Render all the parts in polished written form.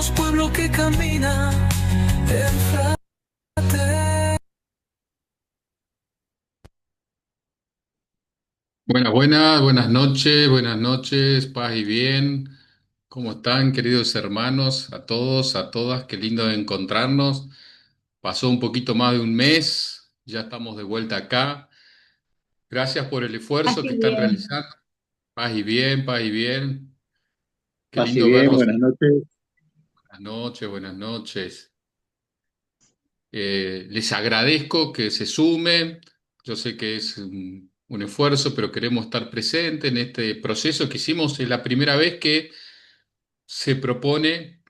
Somos pueblo que camina en frate. Buenas noches, paz y bien. ¿Cómo están, queridos hermanos? A todos, a todas, qué lindo encontrarnos. Pasó un poquito más de un mes, ya estamos de vuelta acá. Gracias por el esfuerzo Así que están bien, realizando. Paz y bien, paz y bien. Qué así lindo bien, verlos. buenas noches. Buenas noches, buenas noches. Les agradezco que se sumen. Yo sé que es un esfuerzo, pero queremos estar presentes en este proceso que hicimos. Es la primera vez que se propone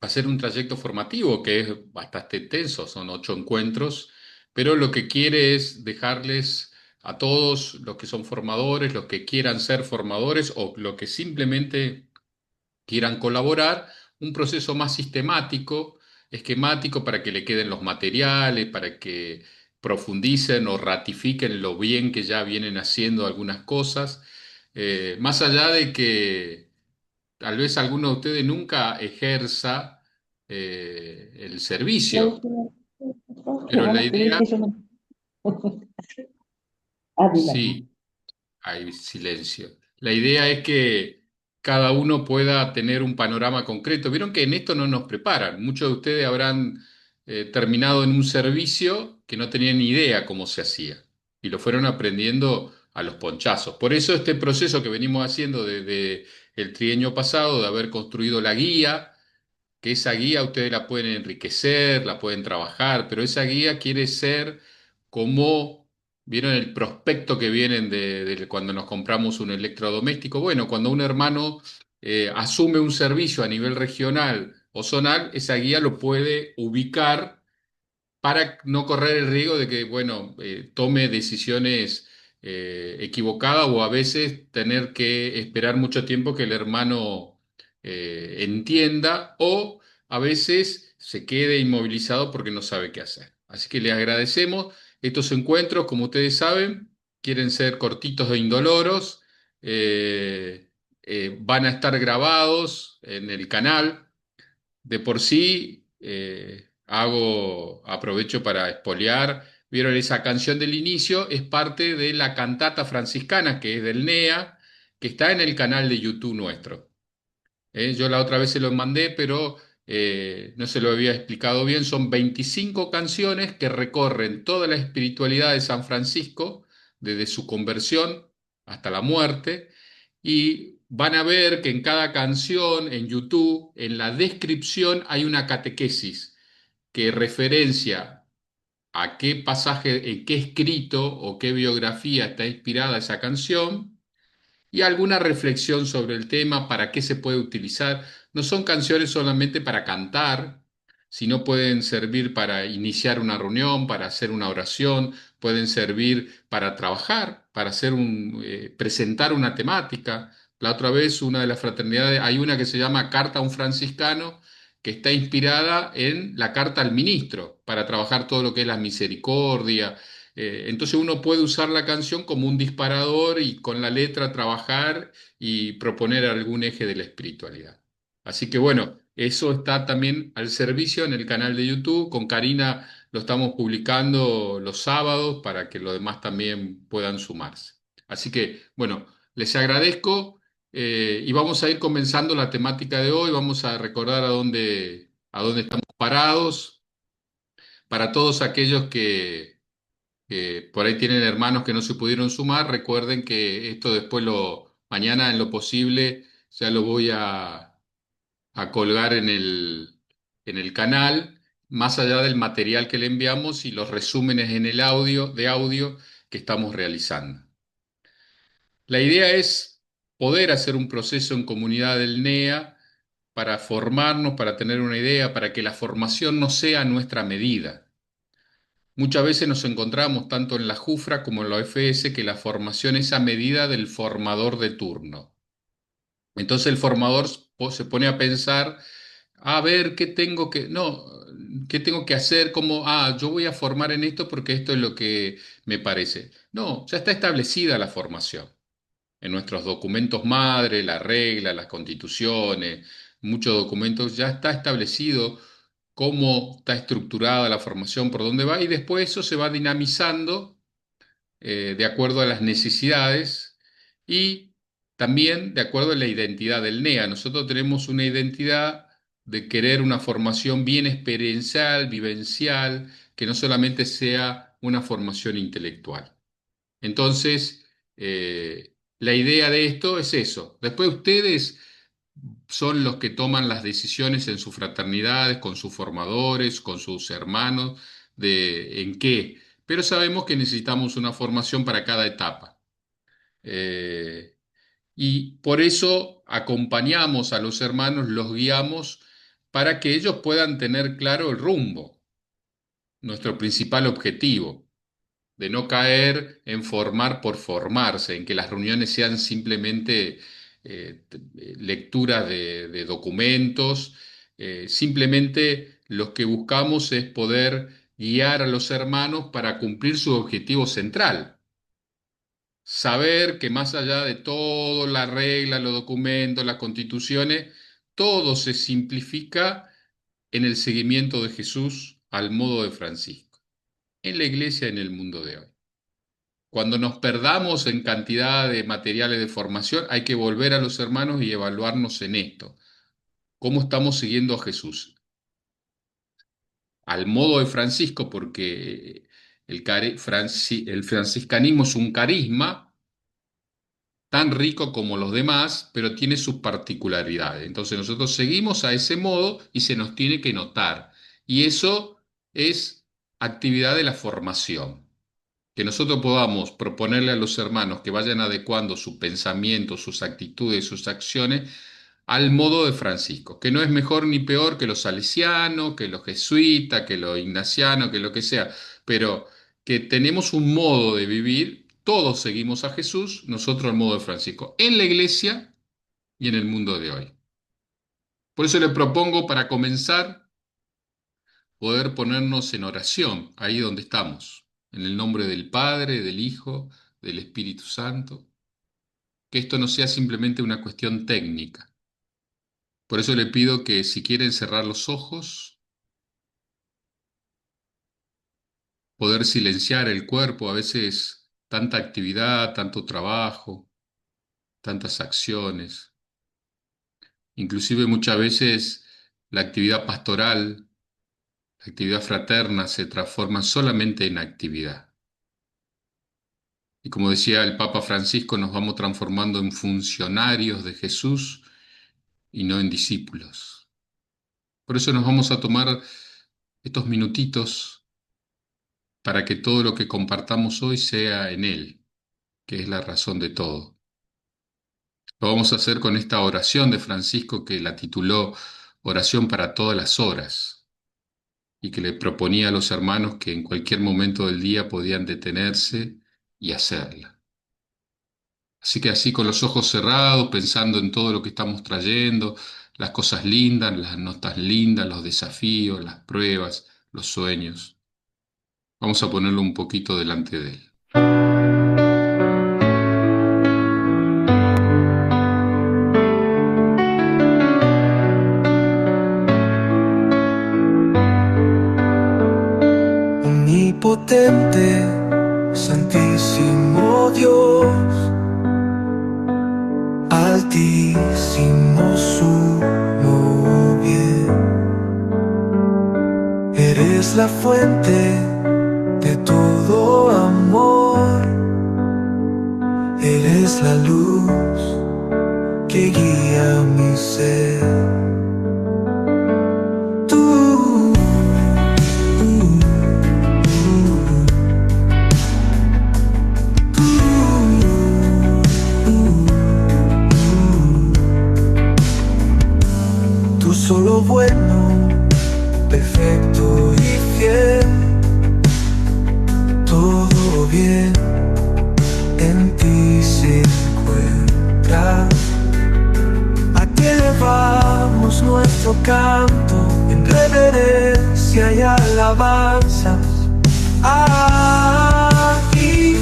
hacer un trayecto formativo que es bastante tenso, son 8 encuentros, pero lo que quiere es dejarles a todos los que son formadores, los que quieran ser formadores o los que simplemente quieran colaborar, un proceso más sistemático, esquemático, para que le queden los materiales, para que profundicen o ratifiquen lo bien que ya vienen haciendo algunas cosas, más allá de que tal vez alguno de ustedes nunca ejerza el servicio, Qué pero la bueno que le idea, dije yo. Adelante. sí, hay silencio. La idea es que cada uno pueda tener un panorama concreto. Vieron que en esto no nos preparan. Muchos de ustedes habrán terminado en un servicio que no tenían ni idea cómo se hacía y lo fueron aprendiendo a los ponchazos. Por eso este proceso que venimos haciendo desde el trienio pasado, de haber construido la guía, que esa guía ustedes la pueden enriquecer, la pueden trabajar, pero esa guía quiere ser como, ¿vieron el prospecto que vienen de cuando nos compramos un electrodoméstico? Bueno, cuando un hermano asume un servicio a nivel regional o zonal, esa guía lo puede ubicar para no correr el riesgo de que, bueno, tome decisiones equivocadas o a veces tener que esperar mucho tiempo que el hermano entienda o a veces se quede inmovilizado porque no sabe qué hacer. Así que le agradecemos estos encuentros, como ustedes saben, quieren ser cortitos e indoloros, eh, van a estar grabados en el canal. De por sí, aprovecho para espolear. Vieron esa canción del inicio, es parte de la cantata franciscana que es del NEA, que está en el canal de YouTube nuestro. Yo la otra vez se lo mandé, pero no se lo había explicado bien. Son 25 canciones que recorren toda la espiritualidad de San Francisco, desde su conversión hasta la muerte, y van a ver que en cada canción, en YouTube, en la descripción hay una catequesis que referencia a qué pasaje, en qué escrito o qué biografía está inspirada esa canción y alguna reflexión sobre el tema, para qué se puede utilizar. No son canciones solamente para cantar, sino pueden servir para iniciar una reunión, para hacer una oración, pueden servir para trabajar, para presentar una temática. La otra vez, una de las fraternidades, hay una que se llama Carta a un franciscano, que está inspirada en la carta al ministro, para trabajar todo lo que es la misericordia. Entonces uno puede usar la canción como un disparador y con la letra trabajar y proponer algún eje de la espiritualidad. Así que bueno, eso está también al servicio en el canal de YouTube. Con Karina lo estamos publicando los sábados para que los demás también puedan sumarse. Así que bueno, les agradezco y vamos a ir comenzando la temática de hoy. Vamos a recordar a dónde estamos parados. Para todos aquellos que por ahí tienen hermanos que no se pudieron sumar, recuerden que esto después mañana en lo posible ya lo voy a colgar en el canal, más allá del material que le enviamos y los resúmenes en el audio que estamos realizando. La idea es poder hacer un proceso en comunidad del NEA para formarnos, para tener una idea, para que la formación no sea a nuestra medida. Muchas veces nos encontramos tanto en la JUFRA como en la OFS que la formación es a medida del formador de turno. Entonces el formador se pone a pensar, a ver, ¿qué tengo que, no, qué tengo que hacer? Como, yo voy a formar en esto porque esto es lo que me parece. No, ya está establecida la formación en nuestros documentos madre, la regla, las constituciones, muchos documentos, ya está establecido cómo está estructurada la formación, por dónde va, y después eso se va dinamizando de acuerdo a las necesidades y también de acuerdo a la identidad del NEA. Nosotros tenemos una identidad de querer una formación bien experiencial, vivencial, que no solamente sea una formación intelectual. Entonces, la idea de esto es eso. Después ustedes son los que toman las decisiones en sus fraternidades, con sus formadores, con sus hermanos, de en qué. Pero sabemos que necesitamos una formación para cada etapa. Y por eso acompañamos a los hermanos, los guiamos para que ellos puedan tener claro el rumbo, nuestro principal objetivo, de no caer en formar por formarse, en que las reuniones sean simplemente lecturas de documentos. Simplemente lo que buscamos es poder guiar a los hermanos para cumplir su objetivo central. Saber que más allá de todo, la regla, los documentos, las constituciones, todo se simplifica en el seguimiento de Jesús al modo de Francisco, en la iglesia y en el mundo de hoy. Cuando nos perdamos en cantidad de materiales de formación, hay que volver a los hermanos y evaluarnos en esto. ¿Cómo estamos siguiendo a Jesús? Al modo de Francisco, porque el franciscanismo es un carisma tan rico como los demás, pero tiene sus particularidades. Entonces nosotros seguimos a ese modo y se nos tiene que notar. Y eso es actividad de la formación. Que nosotros podamos proponerle a los hermanos que vayan adecuando su pensamiento, sus actitudes, sus acciones al modo de Francisco, que no es mejor ni peor que los salesianos, que los jesuitas, que los ignacianos, que lo que sea, pero que tenemos un modo de vivir, todos seguimos a Jesús, nosotros al modo de Francisco, en la iglesia y en el mundo de hoy. Por eso le propongo para comenzar poder ponernos en oración, ahí donde estamos. En el nombre del Padre, del Hijo, del Espíritu Santo. Que esto no sea simplemente una cuestión técnica. Por eso le pido que si quieren cerrar los ojos, poder silenciar el cuerpo, a veces tanta actividad, tanto trabajo, tantas acciones. Inclusive muchas veces la actividad pastoral, la actividad fraterna se transforma solamente en actividad. Y como decía el Papa Francisco, nos vamos transformando en funcionarios de Jesús y no en discípulos. Por eso nos vamos a tomar estos minutitos para que todo lo que compartamos hoy sea en Él, que es la razón de todo. Lo vamos a hacer con esta oración de Francisco que la tituló Oración para todas las horas y que le proponía a los hermanos que en cualquier momento del día podían detenerse y hacerla. Así que así con los ojos cerrados, pensando en todo lo que estamos trayendo, las cosas lindas, las no tan lindas, los desafíos, las pruebas, los sueños. Vamos a ponerlo un poquito delante de él. Omnipotente, Santísimo Dios, Altísimo sumo bien, eres la fuente de todo amor, eres la luz que guía mi ser. Solo bueno, perfecto y fiel, todo bien en ti se encuentra. A ti elevamos nuestro canto en reverencia y alabanzas. A ti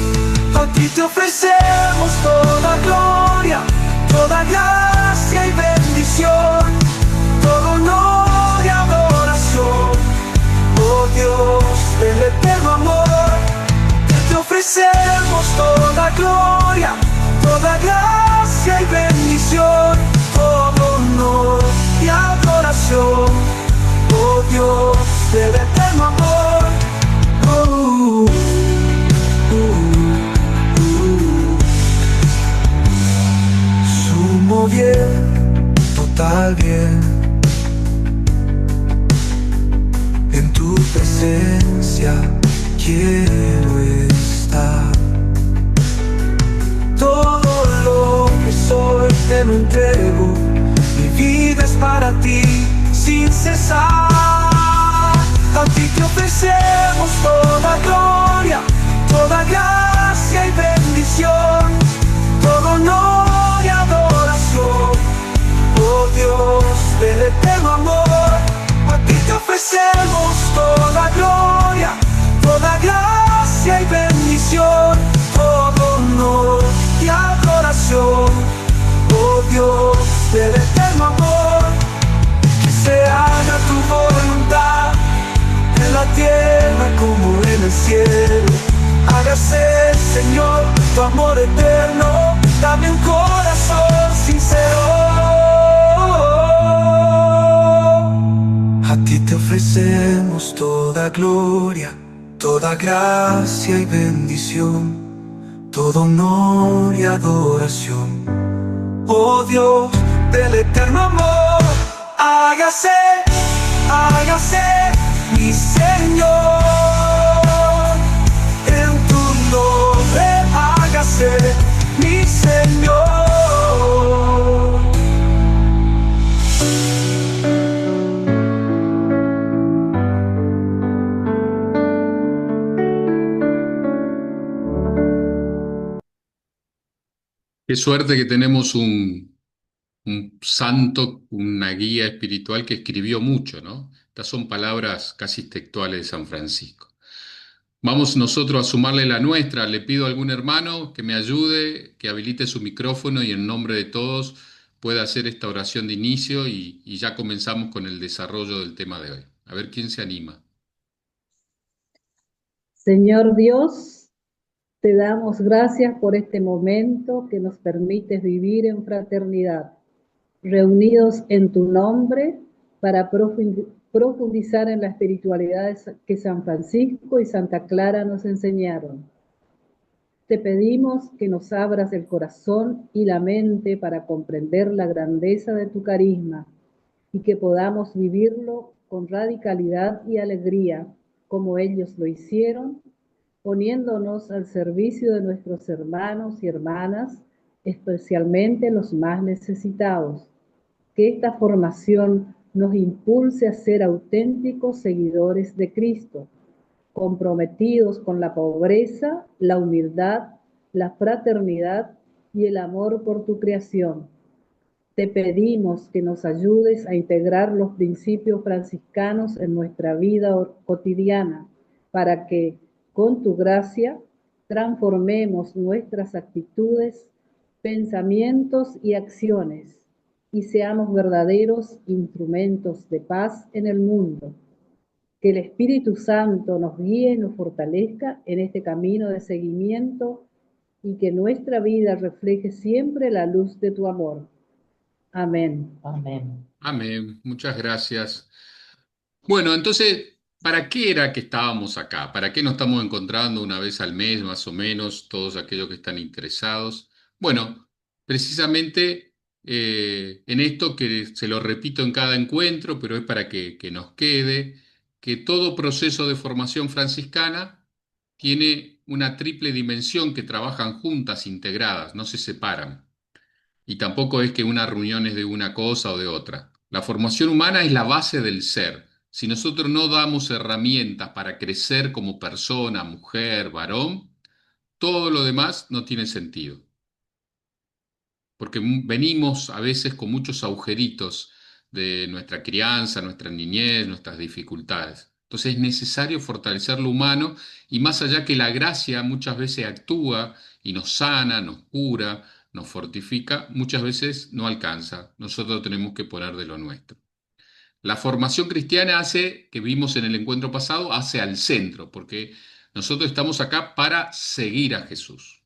te ofrecemos toda gloria, toda gracia y bendición. toda gloria, toda gracia y bendición, todo honor y adoración, oh Dios del eterno amor. Uh, Sumo bien, total bien, en tu presencia quiero estar. Todo lo que soy te lo entrego, mi vida es para ti sin cesar. A ti te ofrecemos toda gloria, toda gracia y bendición, todo honor y adoración, oh Dios del eterno amor. A ti te ofrecemos toda gloria, toda gracia y bendición, todo honor y adoración, oh Dios del eterno amor. Que se haga tu voluntad en la tierra como en el cielo. Hágase, Señor, tu amor eterno, dame un corazón sincero. A ti te ofrecemos toda gloria, toda gracia y bendición, todo honor y adoración, oh Dios del eterno amor. Hágase, hágase, mi Señor, en tu nombre hágase, mi Señor. Qué suerte que tenemos un santo, una guía espiritual que escribió mucho, ¿no? Estas son palabras casi textuales de San Francisco. Vamos nosotros a sumarle la nuestra. Le pido a algún hermano que me ayude, que habilite su micrófono y en nombre de todos pueda hacer esta oración de inicio y ya comenzamos con el desarrollo del tema de hoy. A ver quién se anima. Señor Dios, te damos gracias por este momento que nos permites vivir en fraternidad, reunidos en tu nombre para profundizar en la espiritualidad que San Francisco y Santa Clara nos enseñaron. Te pedimos que nos abras el corazón y la mente para comprender la grandeza de tu carisma y que podamos vivirlo con radicalidad y alegría, como ellos lo hicieron, poniéndonos al servicio de nuestros hermanos y hermanas, especialmente los más necesitados. Que esta formación nos impulse a ser auténticos seguidores de Cristo, comprometidos con la pobreza, la humildad, la fraternidad y el amor por tu creación. Te pedimos que nos ayudes a integrar los principios franciscanos en nuestra vida cotidiana, para que, con tu gracia, transformemos nuestras actitudes, pensamientos y acciones, y seamos verdaderos instrumentos de paz en el mundo. Que el Espíritu Santo nos guíe y nos fortalezca en este camino de seguimiento y que nuestra vida refleje siempre la luz de tu amor. Amén. Amén. Amén. Muchas gracias. Bueno, entonces, ¿para qué era que estábamos acá? ¿Para qué nos estamos encontrando una vez al mes, más o menos, todos aquellos que están interesados? Bueno, precisamente en esto que se lo repito en cada encuentro, pero es para que nos quede, que todo proceso de formación franciscana tiene una triple dimensión que trabajan juntas, integradas, no se separan. Y tampoco es que una reunión es de una cosa o de otra. La formación humana es la base del ser. Si nosotros no damos herramientas para crecer como persona, mujer, varón, todo lo demás no tiene sentido. Porque venimos a veces con muchos agujeritos de nuestra crianza, nuestra niñez, nuestras dificultades. Entonces es necesario fortalecer lo humano y más allá que la gracia muchas veces actúa y nos sana, nos cura, nos fortifica, muchas veces no alcanza. Nosotros tenemos que poner de lo nuestro. La formación cristiana hace, que vimos en el encuentro pasado, hace al centro, porque Nosotros estamos acá para seguir a Jesús.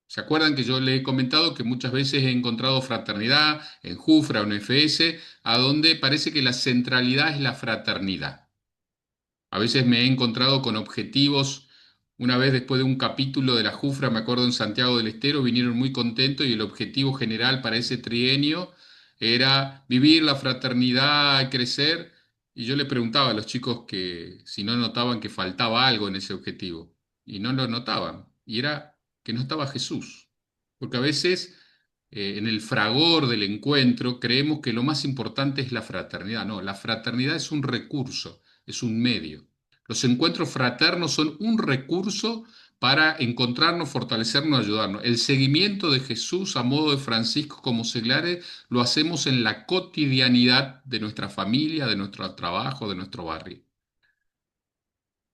¿Se acuerdan que yo le he comentado que muchas veces he encontrado fraternidad en Jufra o en FS, a donde parece que la centralidad es la fraternidad? A veces me he encontrado con objetivos. Una vez después de un capítulo de la Jufra, me acuerdo en Santiago del Estero, vinieron muy contentos y el objetivo general para ese trienio era vivir la fraternidad, crecer. Y yo le preguntaba a los chicos que si no notaban que faltaba algo en ese objetivo. Y no lo notaban. Y era que no estaba Jesús. Porque a veces en el fragor del encuentro creemos que lo más importante es la fraternidad. No, la fraternidad es un recurso, es un medio. Los encuentros fraternos son un recurso para encontrarnos, fortalecernos, ayudarnos. El seguimiento de Jesús a modo de Francisco como seglares lo hacemos en la cotidianidad de nuestra familia, de nuestro trabajo, de nuestro barrio.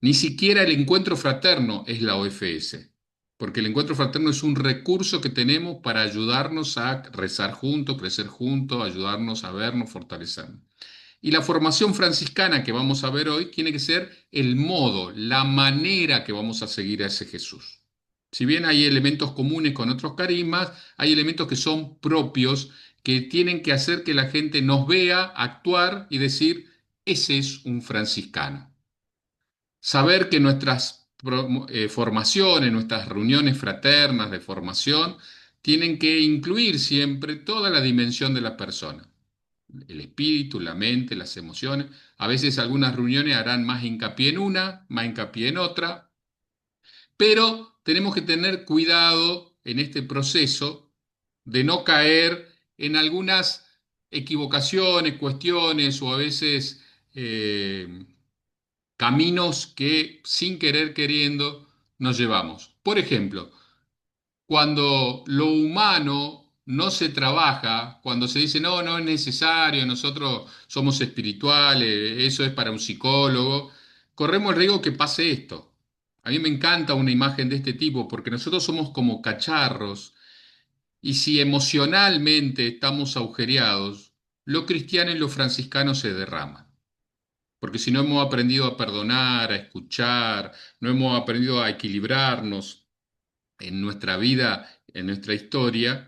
Ni siquiera el encuentro fraterno es la OFS, porque el encuentro fraterno es un recurso que tenemos para ayudarnos a rezar juntos, crecer juntos, ayudarnos a vernos, fortalecernos. Y la formación franciscana que vamos a ver hoy tiene que ser el modo, la manera que vamos a seguir a ese Jesús. Si bien hay elementos comunes con otros carismas, hay elementos que son propios, que tienen que hacer que la gente nos vea actuar y decir, ese es un franciscano. Saber que nuestras formaciones, nuestras reuniones fraternas de formación, tienen que incluir siempre toda la dimensión de la persona. El espíritu, la mente, las emociones. A veces algunas reuniones harán más hincapié en una, más hincapié en otra, pero tenemos que tener cuidado en este proceso de no caer en algunas equivocaciones, cuestiones o a veces caminos que sin querer queriendo nos llevamos. Por ejemplo, cuando lo humano no se trabaja, cuando se dice, no, no es necesario, nosotros somos espirituales, eso es para un psicólogo, corremos el riesgo que pase esto. A mí me encanta una imagen de este tipo porque nosotros somos como cacharros y si emocionalmente estamos agujereados, lo cristiano y lo franciscano se derraman. Porque si no hemos aprendido a perdonar, a escuchar, no hemos aprendido a equilibrarnos en nuestra vida, en nuestra historia,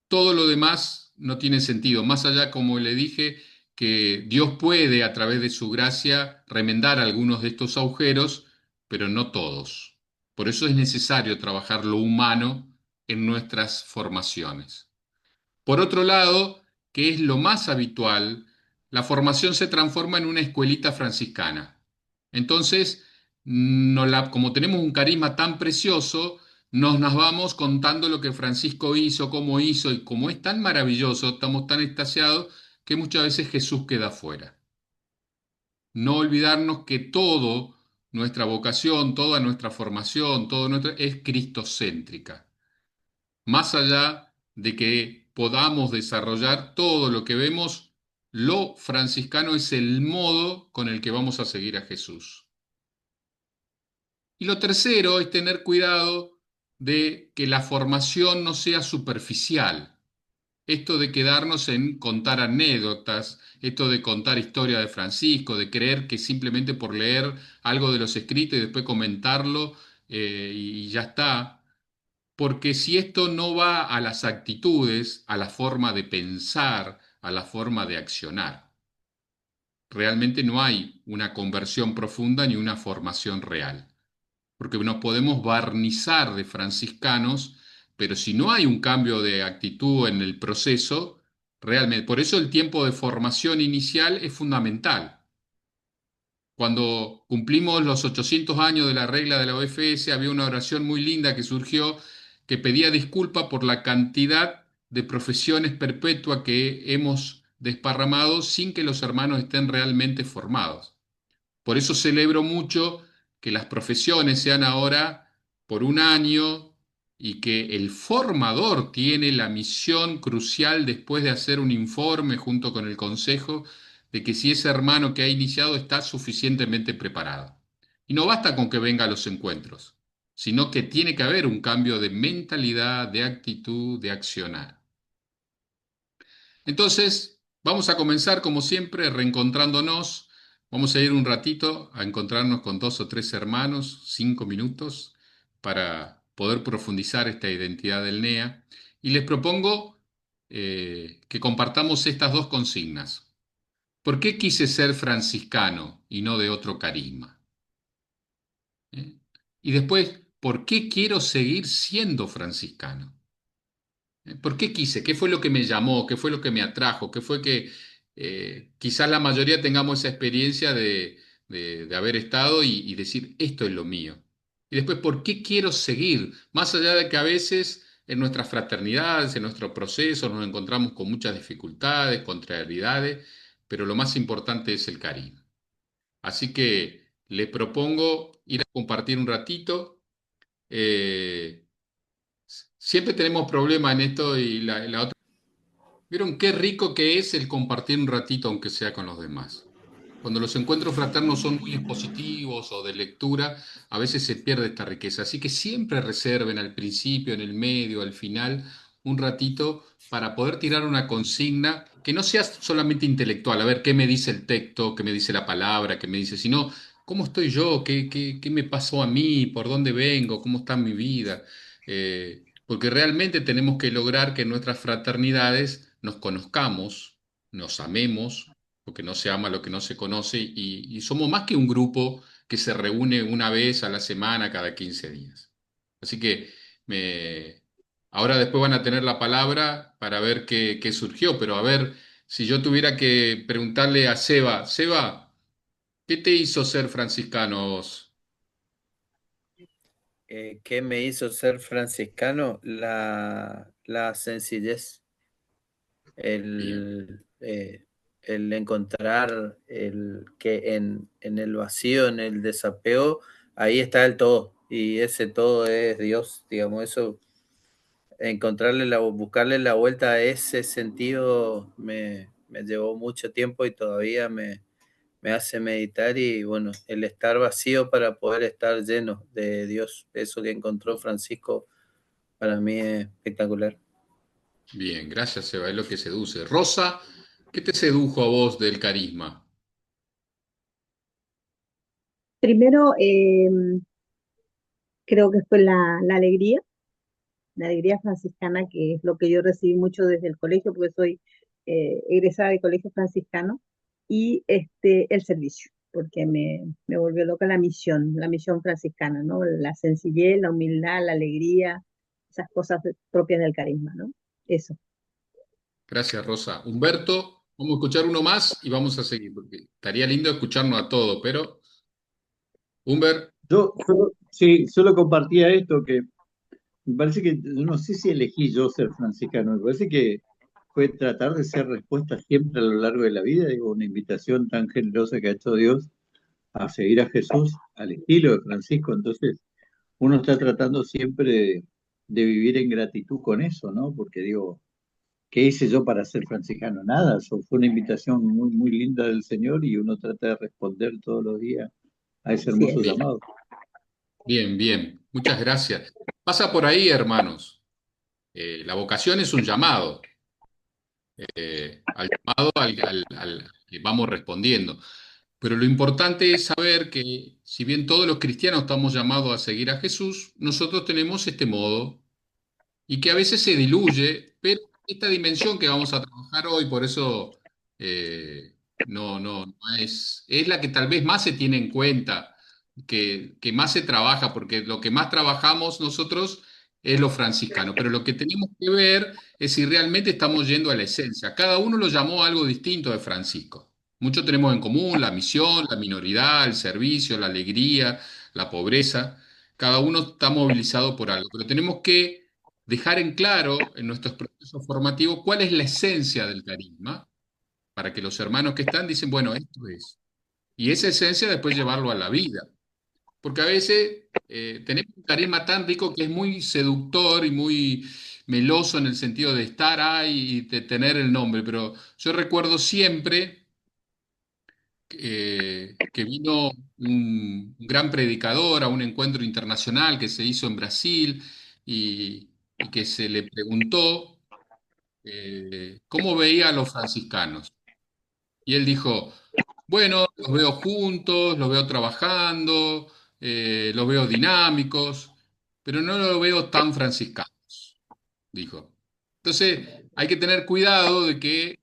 todo lo demás no tiene sentido. Más allá, como le dije, que Dios puede, a través de su gracia, remendar algunos de estos agujeros, pero no todos. Por eso es necesario trabajar lo humano en nuestras formaciones. Por otro lado, que es lo más habitual, la formación se transforma en una escuelita franciscana. Entonces, como tenemos un carisma tan precioso, nos vamos contando lo que Francisco hizo, y como es tan maravilloso, estamos tan extasiados, que muchas veces Jesús queda fuera. No olvidarnos que todo, nuestra vocación, toda nuestra formación, es cristocéntrica. Más allá de que podamos desarrollar todo lo que vemos, lo franciscano es el modo con el que vamos a seguir a Jesús. Y lo tercero es tener cuidado de que la formación no sea superficial. Esto de quedarnos en contar anécdotas, esto de contar historia de Francisco, de creer que simplemente por leer algo de los escritos y después comentarlo y ya está. Porque si esto no va a las actitudes, a la forma de pensar, a la forma de accionar, realmente no hay una conversión profunda ni una formación real. Porque nos podemos barnizar de franciscanos, pero si no hay un cambio de actitud en el proceso, realmente, por eso el tiempo de formación inicial es fundamental. Cuando cumplimos los 800 años de la regla de la OFS, había una oración muy linda que surgió que pedía disculpa por la cantidad de profesiones perpetuas que hemos desparramado sin que los hermanos estén realmente formados. Por eso celebro mucho que las profesiones sean ahora por un año y que el formador tiene la misión crucial después de hacer un informe junto con el consejo de que si ese hermano que ha iniciado está suficientemente preparado. Y no basta con que venga a los encuentros, sino que tiene que haber un cambio de mentalidad, de actitud, de accionar. Entonces, vamos a comenzar como siempre reencontrándonos. Vamos a ir un ratito a encontrarnos con dos o tres hermanos, 5 minutos, para poder profundizar esta identidad del NEA. Y les propongo que compartamos estas dos consignas. ¿Por qué quise ser franciscano y no de otro carisma? ¿Eh? Y después, ¿por qué quiero seguir siendo franciscano? ¿Por qué quise? ¿Qué fue lo que me llamó? ¿Qué fue lo que me atrajo? ¿Qué fue que quizás la mayoría tengamos esa experiencia de haber estado y decir, esto es lo mío? Y después, ¿por qué quiero seguir? Más allá de que a veces en nuestras fraternidades, en nuestro proceso, nos encontramos con muchas dificultades, contrariedades, pero lo más importante es el cariño. Así que les propongo ir a compartir un ratito. Eh, Siempre tenemos problemas en esto y la otra. ¿Vieron qué rico que es el compartir un ratito, aunque sea con los demás? Cuando los encuentros fraternos son muy expositivos o de lectura, a veces se pierde esta riqueza. Así que siempre reserven al principio, en el medio, al final, un ratito para poder tirar una consigna que no sea solamente intelectual, a ver qué me dice el texto, qué me dice la palabra, qué me dice, sino cómo estoy yo, qué me pasó a mí, por dónde vengo, cómo está mi vida. Porque realmente tenemos que lograr que en nuestras fraternidades nos conozcamos, nos amemos porque no se ama lo que no se conoce y somos más que un grupo que se reúne una vez a la semana, cada 15 días. Así que ahora después van a tener la palabra para ver qué surgió, pero a ver, si yo tuviera que preguntarle a Seba, Seba, ¿qué te hizo ser franciscano a vos? ¿Qué me hizo ser franciscano? La sencillez, Bien, el encontrar que en el vacío, en el desapego, ahí está el todo, y ese todo es Dios, digamos, eso, buscarle la vuelta a ese sentido me llevó mucho tiempo y todavía me hace meditar y bueno, el estar vacío para poder estar lleno de Dios, eso que encontró Francisco para mí es espectacular. bien, gracias Seba, es lo que seduce. Rosa, ¿qué te sedujo a vos del carisma? Primero, creo que fue la alegría franciscana, que es lo que yo recibí mucho desde el colegio, porque soy egresada del colegio franciscano, y el servicio, porque me volvió loca la misión franciscana, ¿no? La sencillez, la humildad, la alegría, esas cosas propias del carisma, ¿no? Eso. Gracias, Rosa. Humberto, vamos a escuchar uno más y vamos a seguir, porque estaría lindo escucharnos a todos, pero Humber, Sí, solo compartía esto que me parece que, yo no sé si elegí yo ser franciscano, me parece que fue tratar de ser respuesta siempre a lo largo de la vida, digo, una invitación tan generosa que ha hecho Dios a seguir a Jesús al estilo de Francisco, entonces uno está tratando siempre de vivir en gratitud con eso, ¿no? Porque digo, ¿qué hice yo para ser franciscano? Nada, eso fue una invitación muy, muy linda del Señor y uno trata de responder todos los días a ese Así hermoso es. bien, llamado. bien, bien. Muchas gracias. Pasa por ahí, hermanos. La vocación es un llamado, al llamado al que vamos respondiendo. Pero lo importante es saber que si bien todos los cristianos estamos llamados a seguir a Jesús, nosotros tenemos este modo y que a veces se diluye, pero esta dimensión que vamos a trabajar hoy, por eso no es la que tal vez más se tiene en cuenta, que más se trabaja, porque lo que más trabajamos nosotros es lo franciscano, pero lo que tenemos que ver es si realmente estamos yendo a la esencia. Cada uno lo llamó algo distinto de Francisco. Mucho tenemos en común, la misión, la minoridad, el servicio, la alegría, la pobreza. Cada uno está movilizado por algo, pero tenemos que dejar en claro en nuestros procesos formativos cuál es la esencia del carisma, para que los hermanos que están dicen, bueno, esto es. Y esa esencia después llevarlo a la vida. Porque a veces tenemos un carisma tan rico que es muy seductor y muy meloso en el sentido de estar ahí y de tener el nombre, pero yo recuerdo siempre que vino un gran predicador a un encuentro internacional que se hizo en Brasil y que se le preguntó cómo veía a los franciscanos. Y él dijo, Bueno, los veo juntos, los veo trabajando, los veo dinámicos, pero no los veo tan franciscanos, dijo. Entonces, hay que tener cuidado de que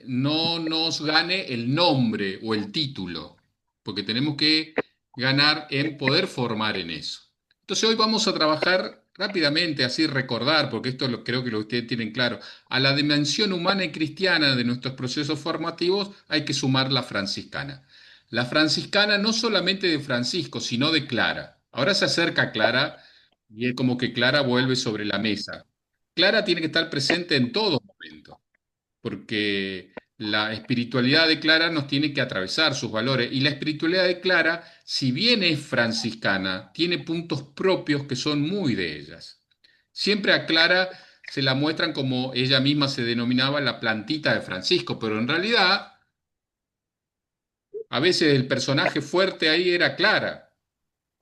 no nos gane el nombre o el título, porque tenemos que ganar en poder formar en eso. Entonces hoy vamos a trabajar rápidamente, así recordar, porque esto creo que lo ustedes tienen claro, a la dimensión humana y cristiana de nuestros procesos formativos hay que sumar la franciscana. La franciscana no solamente de Francisco, sino de Clara. Ahora se acerca Clara y es como que Clara vuelve sobre la mesa. Clara tiene que estar presente en todo momento porque la espiritualidad de Clara nos tiene que atravesar sus valores. Y la espiritualidad de Clara, si bien es franciscana, tiene puntos propios que son muy de ellas. Siempre a Clara se la muestran como ella misma se denominaba la plantita de Francisco, pero en realidad a veces el personaje fuerte ahí era Clara,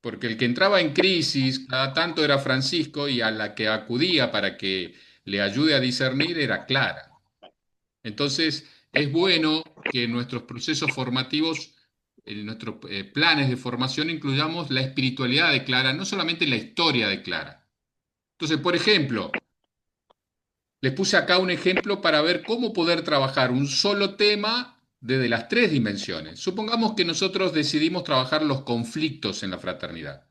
porque el que entraba en crisis cada tanto era Francisco y a la que acudía para que le ayude a discernir era Clara. Entonces, es bueno que en nuestros procesos formativos, en nuestros planes de formación, incluyamos la espiritualidad de Clara, no solamente la historia de Clara. Entonces, por ejemplo, les puse acá un ejemplo para ver cómo poder trabajar un solo tema desde las tres dimensiones. Supongamos que nosotros decidimos trabajar los conflictos en la fraternidad.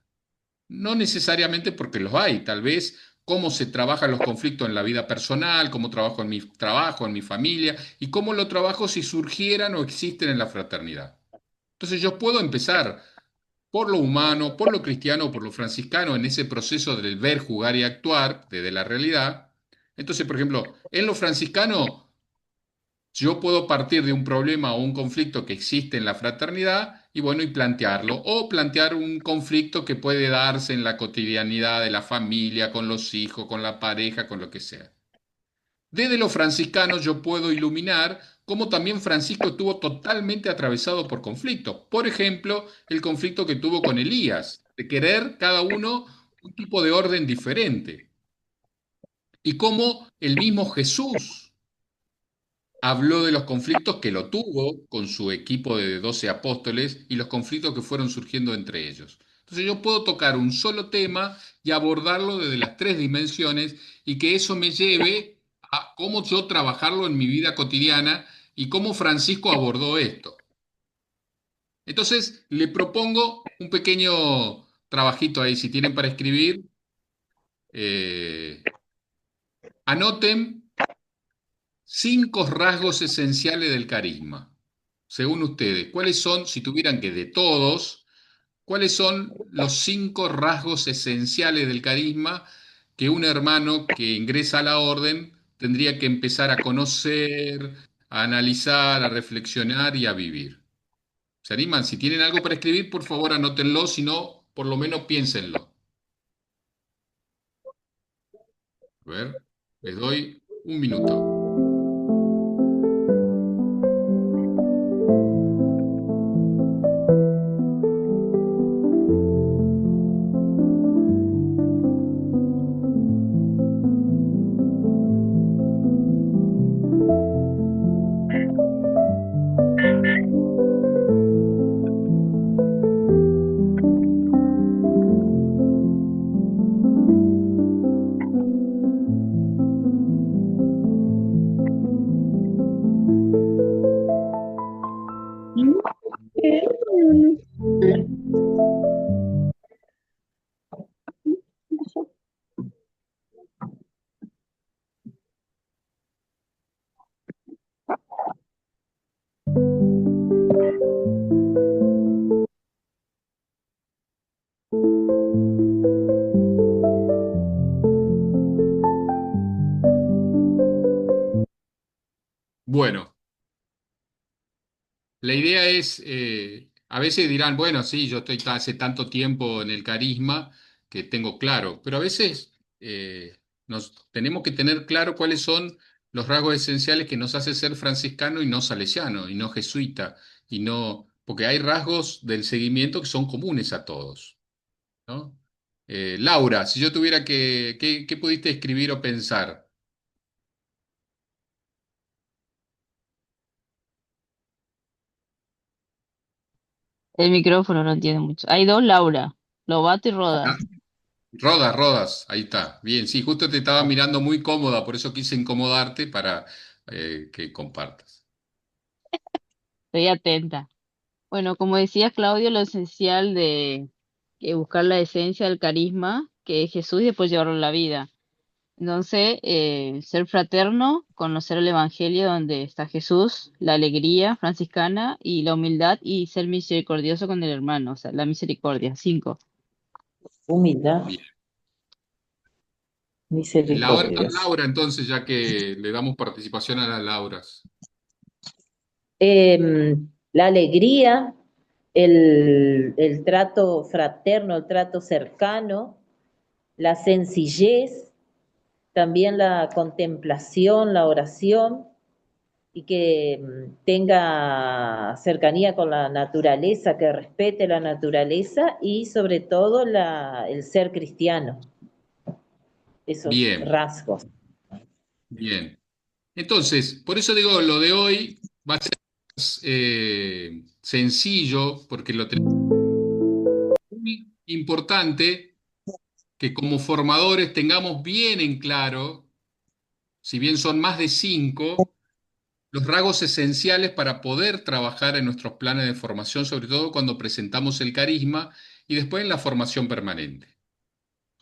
No necesariamente porque los hay, tal vez cómo se trabajan los conflictos en la vida personal, cómo trabajo en mi trabajo, en mi familia, y cómo lo trabajo si surgieran o existen en la fraternidad. Entonces yo puedo empezar por lo humano, por lo cristiano, por lo franciscano, en ese proceso del ver, jugar y actuar desde la realidad. Entonces, por ejemplo, en lo franciscano yo puedo partir de un problema o un conflicto que existe en la fraternidad y bueno, y plantearlo, o plantear un conflicto que puede darse en la cotidianidad de la familia, con los hijos, con la pareja, con lo que sea. Desde los franciscanos yo puedo iluminar cómo también Francisco estuvo totalmente atravesado por conflictos. Por ejemplo, el conflicto que tuvo con Elías, de querer cada uno un tipo de orden diferente. Y cómo el mismo Jesús habló de los conflictos que lo tuvo con su equipo de 12 apóstoles y los conflictos que fueron surgiendo entre ellos. Entonces yo puedo tocar un solo tema y abordarlo desde las tres dimensiones y que eso me lleve a cómo yo trabajarlo en mi vida cotidiana y cómo Francisco abordó esto. Entonces le propongo un pequeño trabajito ahí, si tienen para escribir, eh, anoten 5 rasgos esenciales del carisma. Según ustedes, ¿cuáles son, si tuvieran que de todos, cuáles son los 5 rasgos esenciales del carisma que un hermano que ingresa a la orden tendría que empezar a conocer, a analizar, a reflexionar y a vivir? ¿Se animan? Si tienen algo para escribir, por favor anótenlo, si no, por lo menos piénsenlo. A ver, les doy un minuto. Bueno, la idea es, a veces dirán, bueno, sí, yo estoy hace tanto tiempo en el carisma que tengo claro, pero a veces nos tenemos que tener claro cuáles son los rasgos esenciales que nos hace ser franciscano y no salesiano, y no jesuita, y no, porque hay rasgos del seguimiento que son comunes a todos, ¿no? Laura, si yo tuviera ¿qué pudiste escribir o pensar? El micrófono no entiende mucho. Hay dos Laura, Lobato y Ah, Rodas. Rodas, Rodas, ahí está. Bien, sí, justo te estaba mirando muy cómoda, por eso quise incomodarte para que compartas. Estoy atenta. Bueno, como decía Claudio, lo esencial de que buscar la esencia del carisma, que es Jesús, y después llevarlo a la vida. Entonces, ser fraterno, conocer el Evangelio donde está Jesús, la alegría franciscana y la humildad y ser misericordioso con el hermano, o sea, la misericordia. 5. Humildad, Bien. Laura, misericordias. Laura, entonces, ya que le damos participación a las Lauras. La alegría, el trato fraterno, el trato cercano, la sencillez, también la contemplación, la oración, y que tenga cercanía con la naturaleza, que respete la naturaleza y sobre todo el ser cristiano, esos Bien, rasgos. bien. Entonces, por eso digo, lo de hoy va a ser sencillo, porque lo tenemos muy importante que como formadores tengamos bien en claro, si bien son más de 5, los rasgos esenciales para poder trabajar en nuestros planes de formación, sobre todo cuando presentamos el carisma y después en la formación permanente.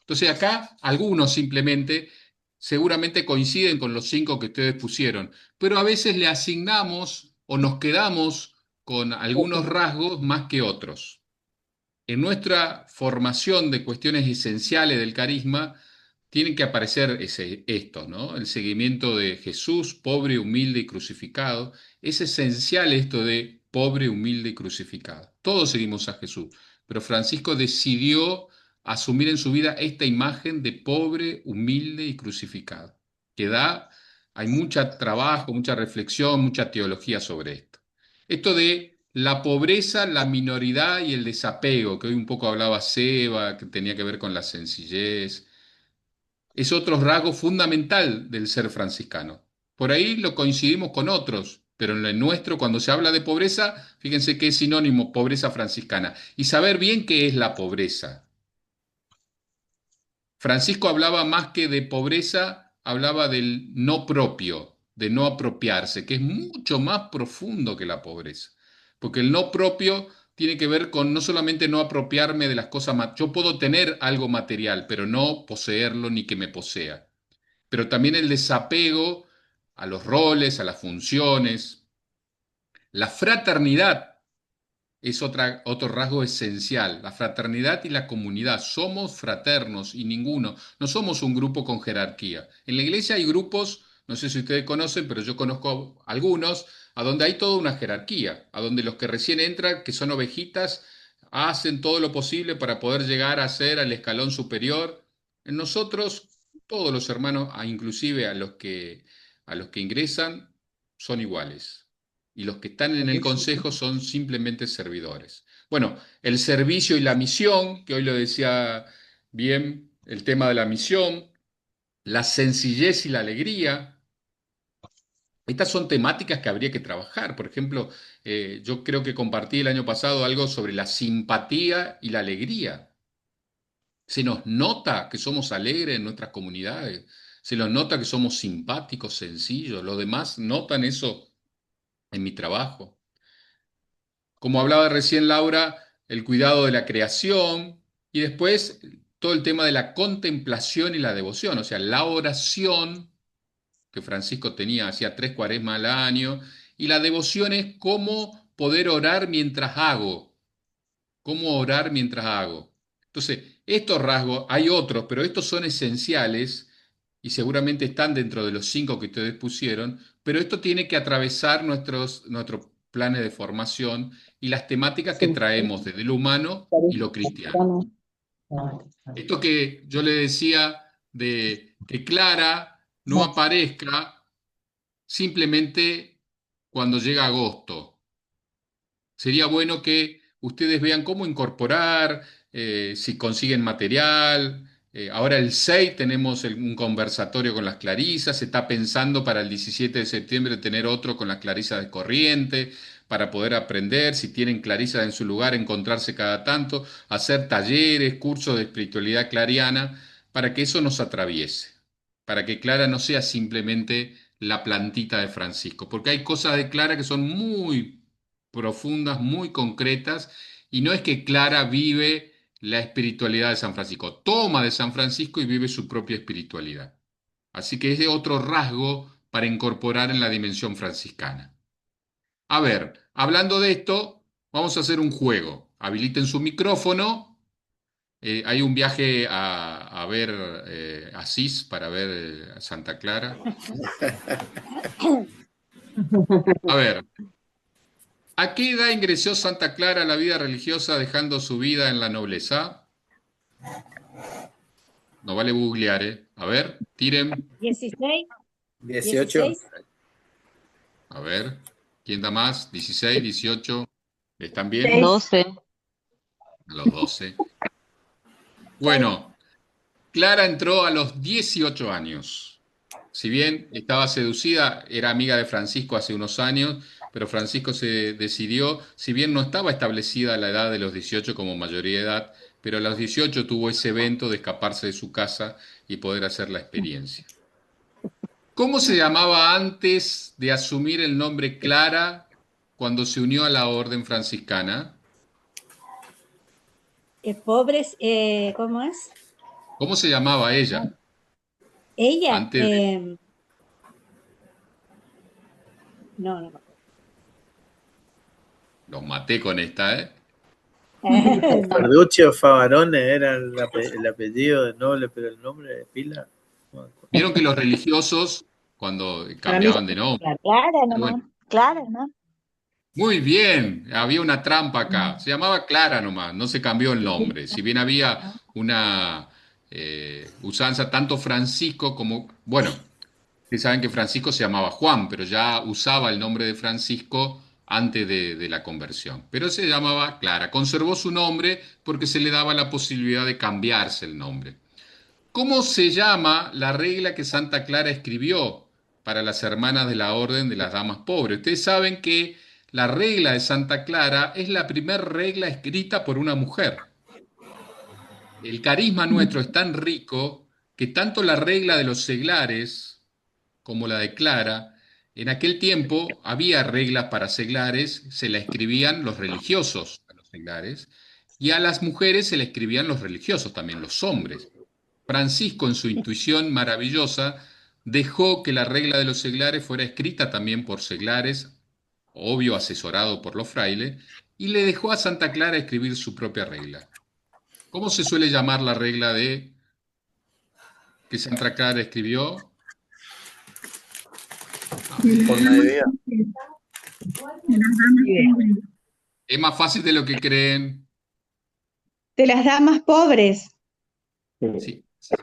Entonces acá algunos simplemente seguramente coinciden con los 5 que ustedes pusieron, pero a veces le asignamos o nos quedamos con algunos rasgos más que otros. En nuestra formación de cuestiones esenciales del carisma tienen que aparecer estos, ¿no? El seguimiento de Jesús, pobre, humilde y crucificado. Es esencial esto de pobre, humilde y crucificado. Todos seguimos a Jesús, pero Francisco decidió asumir en su vida esta imagen de pobre, humilde y crucificado, que hay mucho trabajo, mucha reflexión, mucha teología sobre esto. Esto de la pobreza, la minoridad y el desapego, que hoy un poco hablaba Seba, que tenía que ver con la sencillez, es otro rasgo fundamental del ser franciscano. Por ahí lo coincidimos con otros, pero en el nuestro, cuando se habla de pobreza, fíjense que es sinónimo pobreza franciscana. Y saber bien qué es la pobreza. Francisco hablaba más que de pobreza, hablaba del no propio, de no apropiarse, que es mucho más profundo que la pobreza. Porque el no propio tiene que ver con no solamente no apropiarme de las cosas, yo puedo tener algo material, pero no poseerlo ni que me posea. Pero también el desapego a los roles, a las funciones. La fraternidad es otro rasgo esencial, la fraternidad y la comunidad. Somos fraternos y ninguno, no somos un grupo con jerarquía. En la iglesia hay grupos, no sé si ustedes conocen, pero yo conozco algunos, a donde hay toda una jerarquía, a donde los que recién entran, que son ovejitas, hacen todo lo posible para poder llegar a ser al escalón superior. En nosotros, todos los hermanos, inclusive a los que ingresan, son iguales y los que están en el consejo son simplemente servidores. Bueno, el servicio y la misión, que hoy lo decía bien, el tema de la misión, la sencillez y la alegría. Estas son temáticas que habría que trabajar. Por ejemplo, yo creo que compartí el año pasado algo sobre la simpatía y la alegría. Se nos nota que somos alegres en nuestras comunidades, se nos nota que somos simpáticos, sencillos. Los demás notan eso en mi trabajo. Como hablaba recién Laura, el cuidado de la creación y después todo el tema de la contemplación y la devoción, o sea, la oración que Francisco tenía, hacía 3 cuaresmas al año, y la devoción es cómo poder orar mientras hago, cómo orar mientras hago. Entonces, estos rasgos, hay otros, pero estos son esenciales y seguramente están dentro de los 5 que ustedes pusieron, pero esto tiene que atravesar nuestros planes de formación y las temáticas que traemos desde lo humano y lo cristiano. Esto que yo le decía de que Clara no aparezca simplemente cuando llega agosto. Sería bueno que ustedes vean cómo incorporar, si consiguen material, Ahora el 6 tenemos un conversatorio con las clarisas, se está pensando para el 17 de septiembre tener otro con las clarisas de Corriente, para poder aprender, si tienen clarisas en su lugar, encontrarse cada tanto, hacer talleres, cursos de espiritualidad clariana, para que eso nos atraviese, para que Clara no sea simplemente la plantita de Francisco, porque hay cosas de Clara que son muy profundas, muy concretas, y no es que Clara vive la espiritualidad de San Francisco, toma de San Francisco y vive su propia espiritualidad. Así que es otro rasgo para incorporar en la dimensión franciscana. A ver, hablando de esto, vamos a hacer un juego. Habiliten su micrófono. Hay un viaje a ver Asís para ver a Santa Clara. A ver, ¿a qué edad ingresó Santa Clara a la vida religiosa dejando su vida en la nobleza? No vale googlear, ¿eh? A ver, tiren. 16, 18. 16. A ver, ¿quién da más? 16, 18. ¿Están bien? 12. A los 12. Bueno, Clara entró a los 18 años. Si bien estaba seducida, era amiga de Francisco hace unos años, pero Francisco se decidió, si bien no estaba establecida la edad de los 18 como mayoría de edad, pero a los 18 tuvo ese evento de escaparse de su casa y poder hacer la experiencia. ¿Cómo se llamaba antes de asumir el nombre Clara cuando se unió a la orden franciscana? Pobres, ¿cómo es? ¿Cómo se llamaba ella? Ella, Antes de... no, no. Los maté con esta, ¿eh? Farducci o Favarone era el apellido de noble, pero el nombre de pila. No me acuerdo. Vieron que los religiosos, cuando cambiaban de nombre. Clara nomás, Bueno, Clara, ¿no? muy bien, había una trampa acá. Se llamaba Clara nomás, no se cambió el nombre. Si bien había una usanza tanto Francisco como, bueno, ustedes saben que Francisco se llamaba Juan, pero ya usaba el nombre de Francisco antes de la conversión. Pero se llamaba Clara. Conservó su nombre porque se le daba la posibilidad de cambiarse el nombre. ¿Cómo se llama la regla que Santa Clara escribió para las hermanas de la Orden de las Damas Pobres? Ustedes saben que la regla de Santa Clara es la primera regla escrita por una mujer. El carisma nuestro es tan rico que tanto la regla de los seglares como la de Clara, en aquel tiempo había reglas para seglares, se la escribían los religiosos a los seglares, y a las mujeres se le escribían los religiosos también, los hombres. Francisco, en su intuición maravillosa, dejó que la regla de los seglares fuera escrita también por seglares, obvio asesorado por los frailes, y le dejó a Santa Clara escribir su propia regla. ¿Cómo se suele llamar la regla de que Santa Clara escribió? Forma de vida. Es más fácil de lo que creen. De las damas pobres. Sí. Se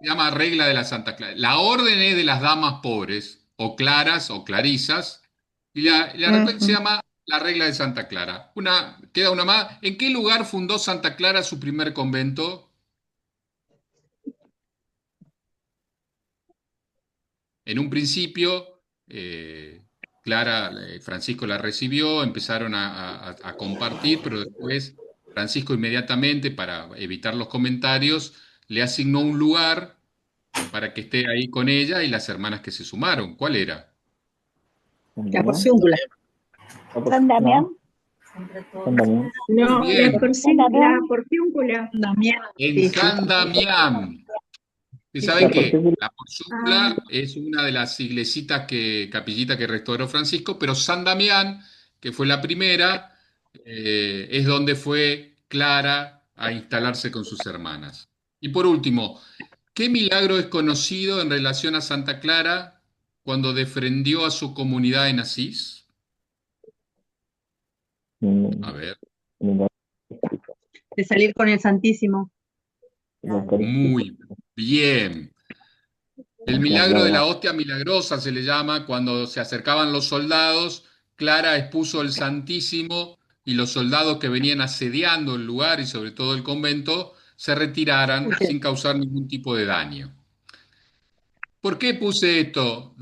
llama regla de la Santa Clara. La orden es de las damas pobres, o claras, o clarisas, y la regla se llama la regla de Santa Clara. Queda una más. ¿En qué lugar fundó Santa Clara su primer convento? En un principio, Francisco la recibió, empezaron a compartir, pero después Francisco inmediatamente, para evitar los comentarios, le asignó un lugar para que esté ahí con ella y las hermanas que se sumaron. ¿Cuál era? La porciúncula. San Damián. No, Bien. la porciúncula. En San Damián. Ustedes saben que la Porciúncula es una de las capillitas que restauró Francisco, pero San Damián, que fue la primera, es donde fue Clara a instalarse con sus hermanas. Y por último, ¿qué milagro es conocido en relación a Santa Clara cuando defendió a su comunidad en Asís? A ver. De salir con el Santísimo. Muy bien. El milagro de la hostia milagrosa se le llama cuando se acercaban los soldados. Clara expuso el Santísimo y los soldados que venían asediando el lugar y sobre todo el convento se retiraran sin causar ningún tipo de daño. ¿Por qué puse esto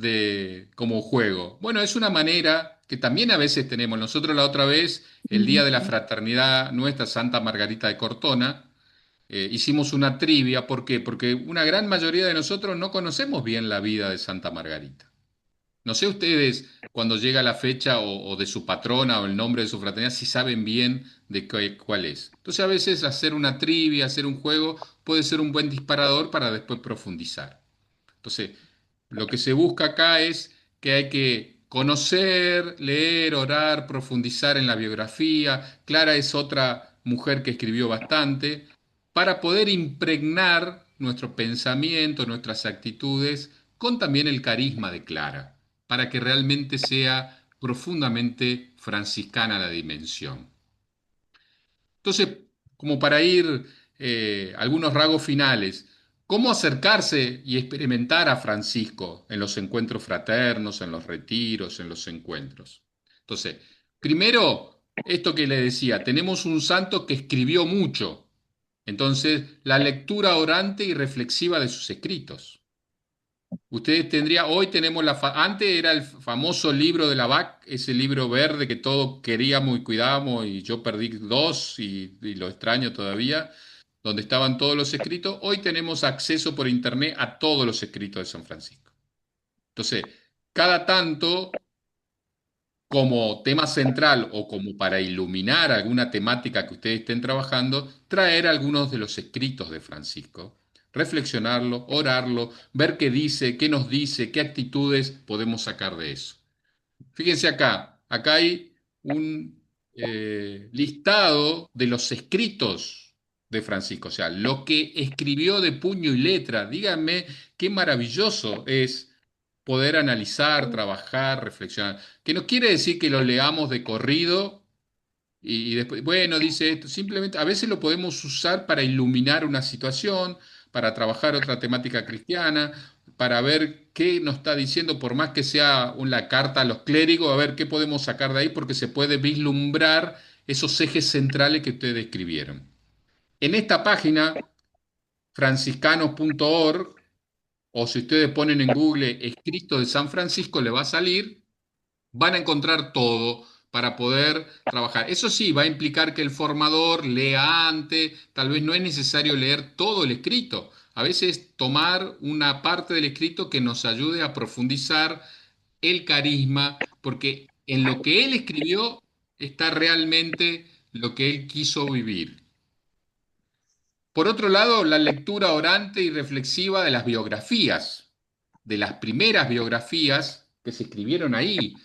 como juego? Bueno, es una manera que también a veces tenemos. Nosotros la otra vez, el día de la fraternidad nuestra, Santa Margarita de Cortona, hicimos una trivia. ¿Por qué? Porque una gran mayoría de nosotros no conocemos bien la vida de Santa Margarita. No sé ustedes, cuando llega la fecha o de su patrona o el nombre de su fraternidad, si saben bien de cuál es. Entonces a veces hacer una trivia, hacer un juego, puede ser un buen disparador para después profundizar. Entonces, lo que se busca acá es que hay que conocer, leer, orar, profundizar en la biografía. Clara es otra mujer que escribió bastante para poder impregnar nuestro pensamiento, nuestras actitudes, con también el carisma de Clara, para que realmente sea profundamente franciscana la dimensión. Entonces, como para ir algunos rasgos finales, ¿cómo acercarse y experimentar a Francisco en los encuentros fraternos, en los retiros, en los encuentros? Entonces, primero, esto que le decía, tenemos un santo que escribió mucho. Entonces, la lectura orante y reflexiva de sus escritos. Ustedes tendrían, hoy tenemos antes era el famoso libro de la BAC, ese libro verde que todos queríamos y cuidábamos, y yo perdí dos y lo extraño todavía, donde estaban todos los escritos. Hoy tenemos acceso por internet a todos los escritos de San Francisco. Entonces, cada tanto, como tema central o como para iluminar alguna temática que ustedes estén trabajando, traer algunos de los escritos de Francisco, reflexionarlo, orarlo, ver qué dice, qué nos dice, qué actitudes podemos sacar de eso. Fíjense acá hay un listado de los escritos de Francisco, o sea, lo que escribió de puño y letra. Díganme qué maravilloso es poder analizar, trabajar, reflexionar. Que no quiere decir que lo leamos de corrido y después, bueno, dice esto, simplemente a veces lo podemos usar para iluminar una situación, para trabajar otra temática cristiana, para ver qué nos está diciendo, por más que sea una carta a los clérigos, a ver qué podemos sacar de ahí, porque se puede vislumbrar esos ejes centrales que ustedes describieron. En esta página, franciscanos.org, o si ustedes ponen en Google escrito de San Francisco, le va a salir, van a encontrar todo para poder trabajar. Eso sí, va a implicar que el formador lea antes, tal vez no es necesario leer todo el escrito, a veces tomar una parte del escrito que nos ayude a profundizar el carisma, porque en lo que él escribió está realmente lo que él quiso vivir. Por otro lado, la lectura orante y reflexiva de las biografías, de las primeras biografías que se escribieron ahí.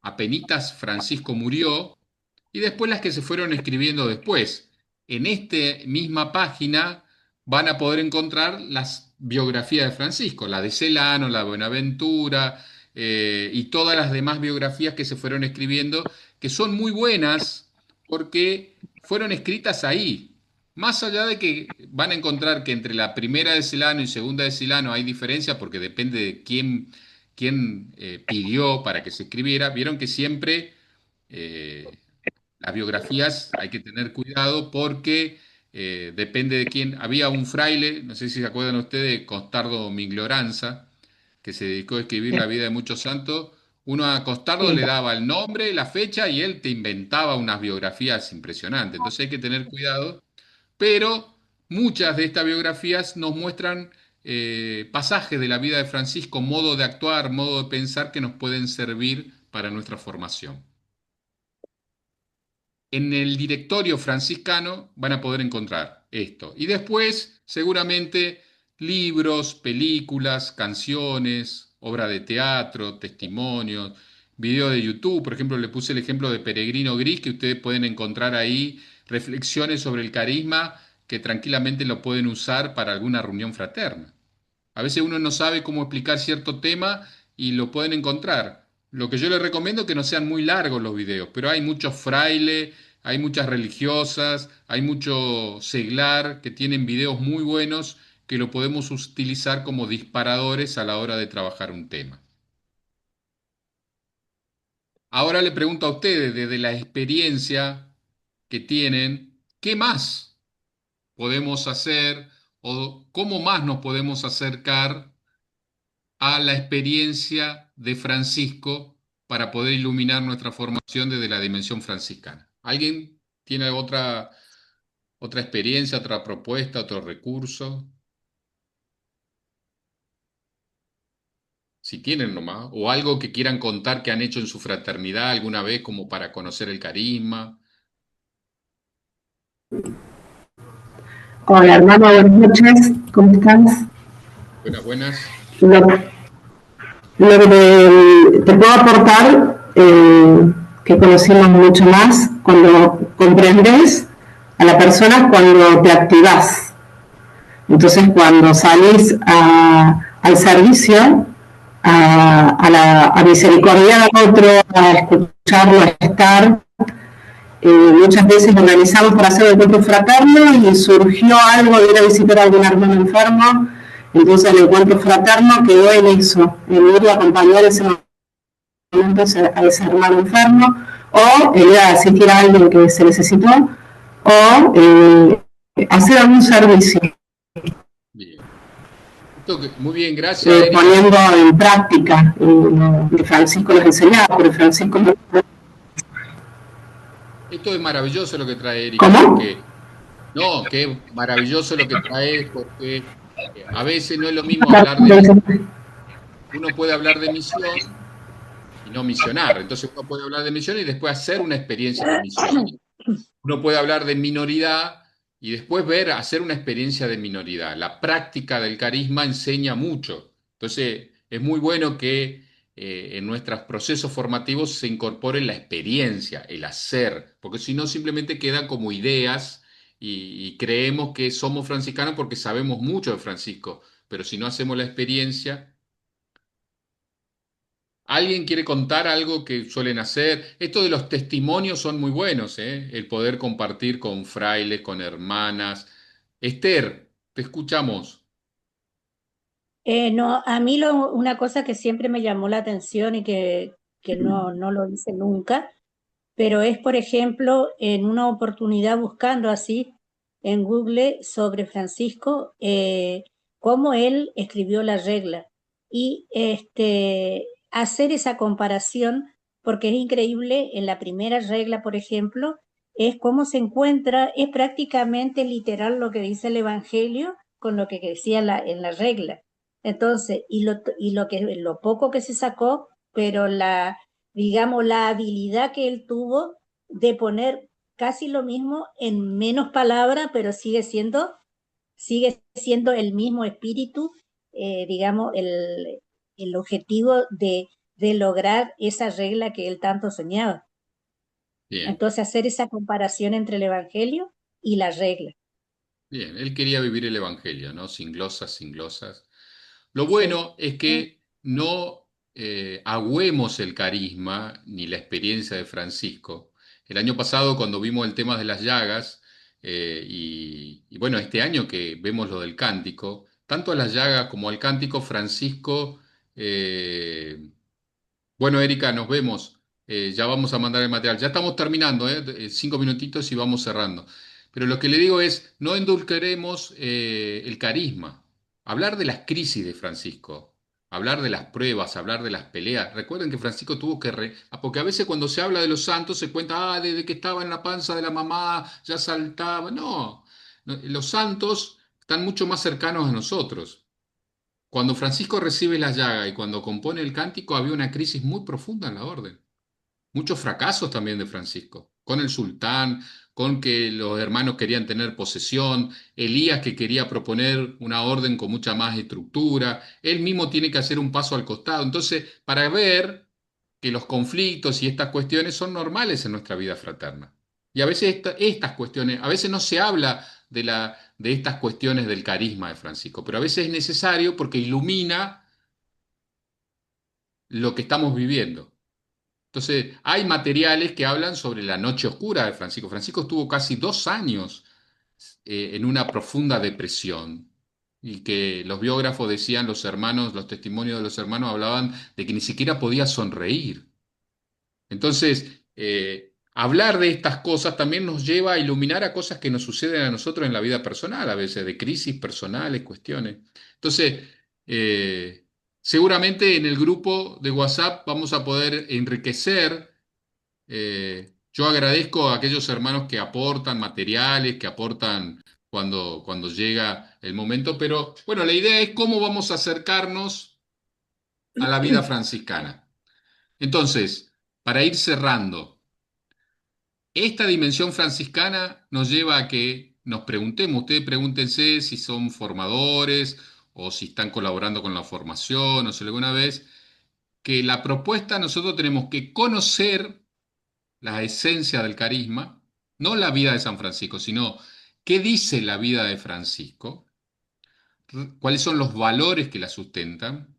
Apenitas Francisco murió, y después las que se fueron escribiendo después. En esta misma página van a poder encontrar las biografías de Francisco, la de Celano, la de Buenaventura, y todas las demás biografías que se fueron escribiendo, que son muy buenas porque fueron escritas ahí. Más allá de que van a encontrar que entre la primera de Celano y segunda de Celano hay diferencia porque depende de quién pidió para que se escribiera, vieron que siempre eh, las biografías hay que tener cuidado porque depende de quién. Había un fraile, no sé si se acuerdan ustedes, Costardo Mingloranza, que se dedicó a escribir la vida de muchos santos. Uno a Costardo le Sí. daba el nombre, la fecha y él te inventaba unas biografías impresionantes. Entonces hay que tener cuidado, pero muchas de estas biografías nos muestran pasajes de la vida de Francisco, modo de actuar, modo de pensar que nos pueden servir para nuestra formación. En el directorio franciscano van a poder encontrar esto. Y después, seguramente, libros, películas, canciones, obra de teatro, testimonios, videos de YouTube. Por ejemplo, le puse el ejemplo de Peregrino Gris, que ustedes pueden encontrar ahí reflexiones sobre el carisma que tranquilamente lo pueden usar para alguna reunión fraterna. A veces uno no sabe cómo explicar cierto tema y lo pueden encontrar. Lo que yo les recomiendo es que no sean muy largos los videos, pero hay muchos frailes, hay muchas religiosas, hay mucho seglar que tienen videos muy buenos que lo podemos utilizar como disparadores a la hora de trabajar un tema. Ahora le pregunto a ustedes, desde la experiencia que tienen, ¿qué más podemos hacer o cómo más nos podemos acercar a la experiencia de Francisco para poder iluminar nuestra formación desde la dimensión franciscana. ¿Alguien tiene otra experiencia, otra propuesta, otro recurso? Si tienen nomás, o algo que quieran contar que han hecho en su fraternidad alguna vez como para conocer el carisma. Hola hermano, buenas noches, ¿cómo estás? Buenas, buenas. Lo que te puedo aportar, que conocimos mucho más, cuando comprendes a la persona, cuando te activás. Entonces, cuando salís al servicio, a misericordiar al otro, a escucharlo, a estar, muchas veces organizamos para hacer el encuentro fraterno y surgió algo de ir a visitar a algún hermano enfermo. Entonces el encuentro fraterno quedó en eso, en ir a acompañar ese momento a ese hermano enfermo, o ir a asistir a alguien que se necesitó, o hacer algún servicio. Bien. Muy bien, gracias. Poniendo en práctica lo que Francisco nos enseñaba, porque Francisco nos... Esto es maravilloso lo que trae Erika. ¿Cómo? No, que es maravilloso lo que trae, porque a veces no es lo mismo hablar de... Uno puede hablar de misión y no misionar. Entonces uno puede hablar de misión y después hacer una experiencia de misión. Uno puede hablar de minoridad y después hacer una experiencia de minoridad. La práctica del carisma enseña mucho. Entonces es muy bueno que en nuestros procesos formativos se incorpore la experiencia, el hacer, porque si no simplemente quedan como ideas y creemos que somos franciscanos porque sabemos mucho de Francisco, pero si no hacemos la experiencia... ¿Alguien quiere contar algo que suelen hacer? Esto de los testimonios son muy buenos, ¿eh? El poder compartir con frailes, con hermanas. Esther, te escuchamos. No, a mí una cosa que siempre me llamó la atención y que no lo hice nunca, pero es, por ejemplo, en una oportunidad buscando así en Google sobre Francisco, cómo él escribió la regla y hacer esa comparación, porque es increíble, en la primera regla, por ejemplo, es cómo se encuentra, es prácticamente literal lo que dice el Evangelio con lo que decía en la regla. Entonces, lo poco que se sacó, pero digamos, la habilidad que él tuvo de poner casi lo mismo en menos palabras, pero sigue siendo el mismo espíritu, digamos, el objetivo de lograr esa regla que él tanto soñaba. Bien. Entonces, hacer esa comparación entre el Evangelio y la regla. Bien, él quería vivir el Evangelio, ¿no? Sin glosas, sin glosas. Lo bueno es que no agüemos el carisma ni la experiencia de Francisco. El año pasado, cuando vimos el tema de las llagas, y bueno, este año que vemos lo del cántico, tanto a las llagas como al cántico, Francisco, bueno, Erika, nos vemos. Ya vamos a mandar el material. Ya estamos terminando, 5 minutitos y vamos cerrando. Pero lo que le digo es, no endulceremos el carisma. Hablar de las crisis de Francisco, hablar de las pruebas, hablar de las peleas. Recuerden que Francisco tuvo que... Porque a veces cuando se habla de los santos se cuenta, desde que estaba en la panza de la mamá ya saltaba. No, los santos están mucho más cercanos a nosotros. Cuando Francisco recibe la llaga y cuando compone el cántico había una crisis muy profunda en la orden. Muchos fracasos también de Francisco, con el sultán, con que los hermanos querían tener posesión, Elías que quería proponer una orden con mucha más estructura, él mismo tiene que hacer un paso al costado. Entonces, para ver que los conflictos y estas cuestiones son normales en nuestra vida fraterna. Y a veces estas cuestiones, a veces no se habla de estas cuestiones del carisma de Francisco, pero a veces es necesario porque ilumina lo que estamos viviendo. Entonces, hay materiales que hablan sobre la noche oscura de Francisco. Francisco estuvo casi 2 años en una profunda depresión y que los biógrafos decían, los hermanos, los testimonios de los hermanos hablaban de que ni siquiera podía sonreír. Entonces, hablar de estas cosas también nos lleva a iluminar a cosas que nos suceden a nosotros en la vida personal, a veces de crisis personales, cuestiones. Entonces, seguramente en el grupo de WhatsApp vamos a poder enriquecer. Yo agradezco a aquellos hermanos que aportan materiales, que aportan cuando llega el momento, pero bueno, la idea es cómo vamos a acercarnos a la vida franciscana. Entonces, para ir cerrando, esta dimensión franciscana nos lleva a que nos preguntemos, ustedes pregúntense si son formadores o si están colaborando con la formación o si alguna vez, que la propuesta nosotros tenemos que conocer la esencia del carisma, no la vida de San Francisco, sino qué dice la vida de Francisco, cuáles son los valores que la sustentan,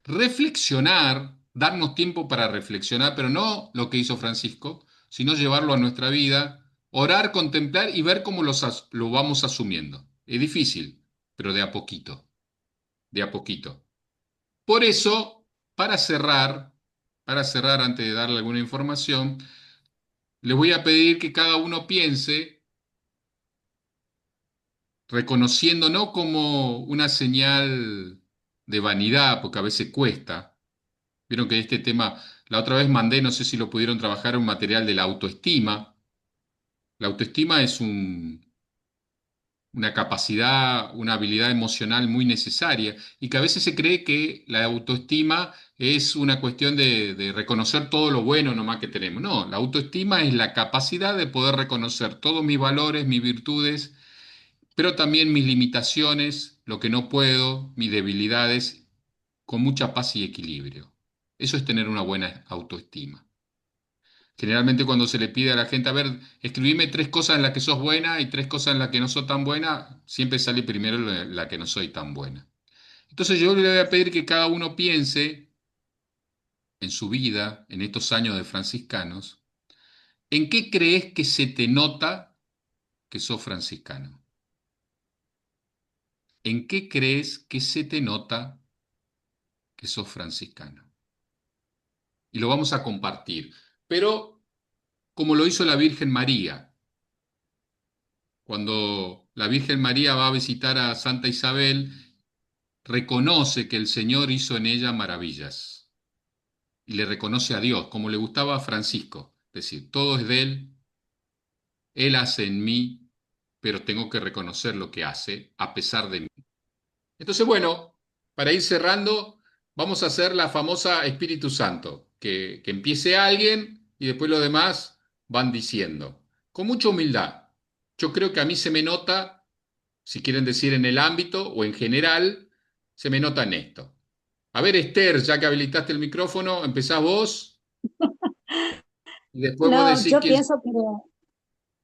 reflexionar, darnos tiempo para reflexionar, pero no lo que hizo Francisco, sino llevarlo a nuestra vida, orar, contemplar y ver cómo lo vamos asumiendo. Es difícil, pero de a poquito, de a poquito. Por eso, para cerrar antes de darle alguna información, les voy a pedir que cada uno piense, reconociendo no como una señal de vanidad, porque a veces cuesta. Vieron que este tema, la otra vez mandé, no sé si lo pudieron trabajar, un material de la autoestima. La autoestima es una capacidad, una habilidad emocional muy necesaria y que a veces se cree que la autoestima es una cuestión de reconocer todo lo bueno nomás que tenemos. No, la autoestima es la capacidad de poder reconocer todos mis valores, mis virtudes, pero también mis limitaciones, lo que no puedo, mis debilidades, con mucha paz y equilibrio. Eso es tener una buena autoestima. Generalmente cuando se le pide a la gente, a ver, escribime 3 cosas en las que sos buena y 3 cosas en las que no sos tan buena, siempre sale primero la que no soy tan buena. Entonces yo le voy a pedir que cada uno piense en su vida, en estos años de franciscanos, ¿en qué crees que se te nota que sos franciscano? ¿En qué crees que se te nota que sos franciscano? Y lo vamos a compartir. Pero como lo hizo la Virgen María, cuando la Virgen María va a visitar a Santa Isabel, reconoce que el Señor hizo en ella maravillas y le reconoce a Dios, como le gustaba a Francisco, es decir, todo es de Él hace en mí, pero tengo que reconocer lo que hace a pesar de mí. Entonces, bueno, para ir cerrando, vamos a hacer la famosa Espíritu Santo, que empiece alguien y después los demás van diciendo, con mucha humildad. Yo creo que a mí se me nota, si quieren decir en el ámbito o en general, se me nota en esto. A ver, Esther, ya que habilitaste el micrófono, empezás vos y después vos No, decís yo quién. pienso,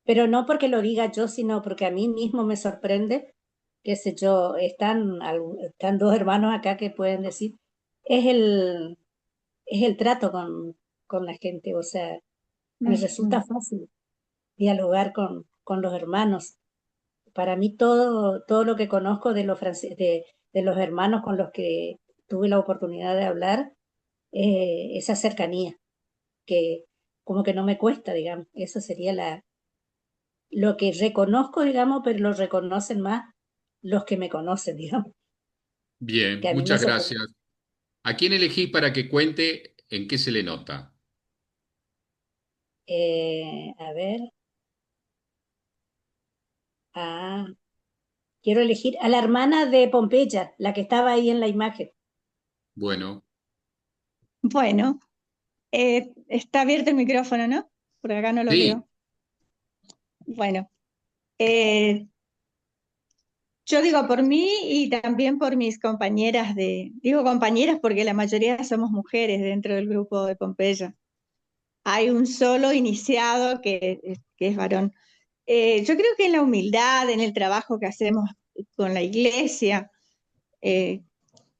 pero no porque lo diga yo, sino porque a mí mismo me sorprende, qué sé yo, están dos hermanos acá que pueden decir, es es el trato con la gente, o sea, me resulta fácil dialogar con los hermanos. Para mí todo lo que conozco de los hermanos con los que tuve la oportunidad de hablar, esa cercanía, que como que no me cuesta, digamos, eso sería lo que reconozco, digamos, pero lo reconocen más los que me conocen, digamos, Bien, que a mí me muchas sorprende. gracias. ¿A quién elegís para que cuente en qué se le nota? A ver, ah, quiero elegir a la hermana de Pompeya, la que estaba ahí en la imagen. Bueno, Bueno, está abierto el micrófono, ¿no? Por acá no lo sí, veo. Bueno, eh, yo digo por mí y también por mis compañeras digo compañeras porque la mayoría somos mujeres dentro del grupo de Pompeya. Hay un solo iniciado que es varón. Yo creo que en la humildad, en el trabajo que hacemos con la iglesia, eh,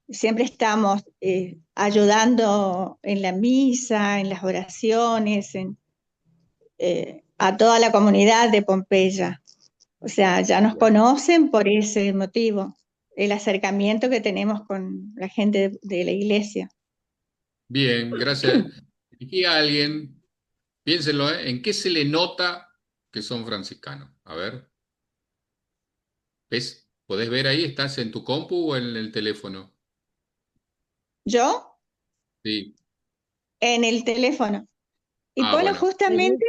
siempre estamos ayudando en la misa, en las oraciones, a toda la comunidad de Pompeya. O sea, ya nos conocen por ese motivo, el acercamiento que tenemos con la gente de la iglesia. bien, gracias. Elegí a alguien. Piénsenlo, ¿eh? ¿En qué se le nota que son franciscanos? A ver, ¿ves? ¿Podés ver ahí? ¿Estás en tu compu o en el teléfono? Yo Sí. en el teléfono. Y Ah, bueno, bueno. justamente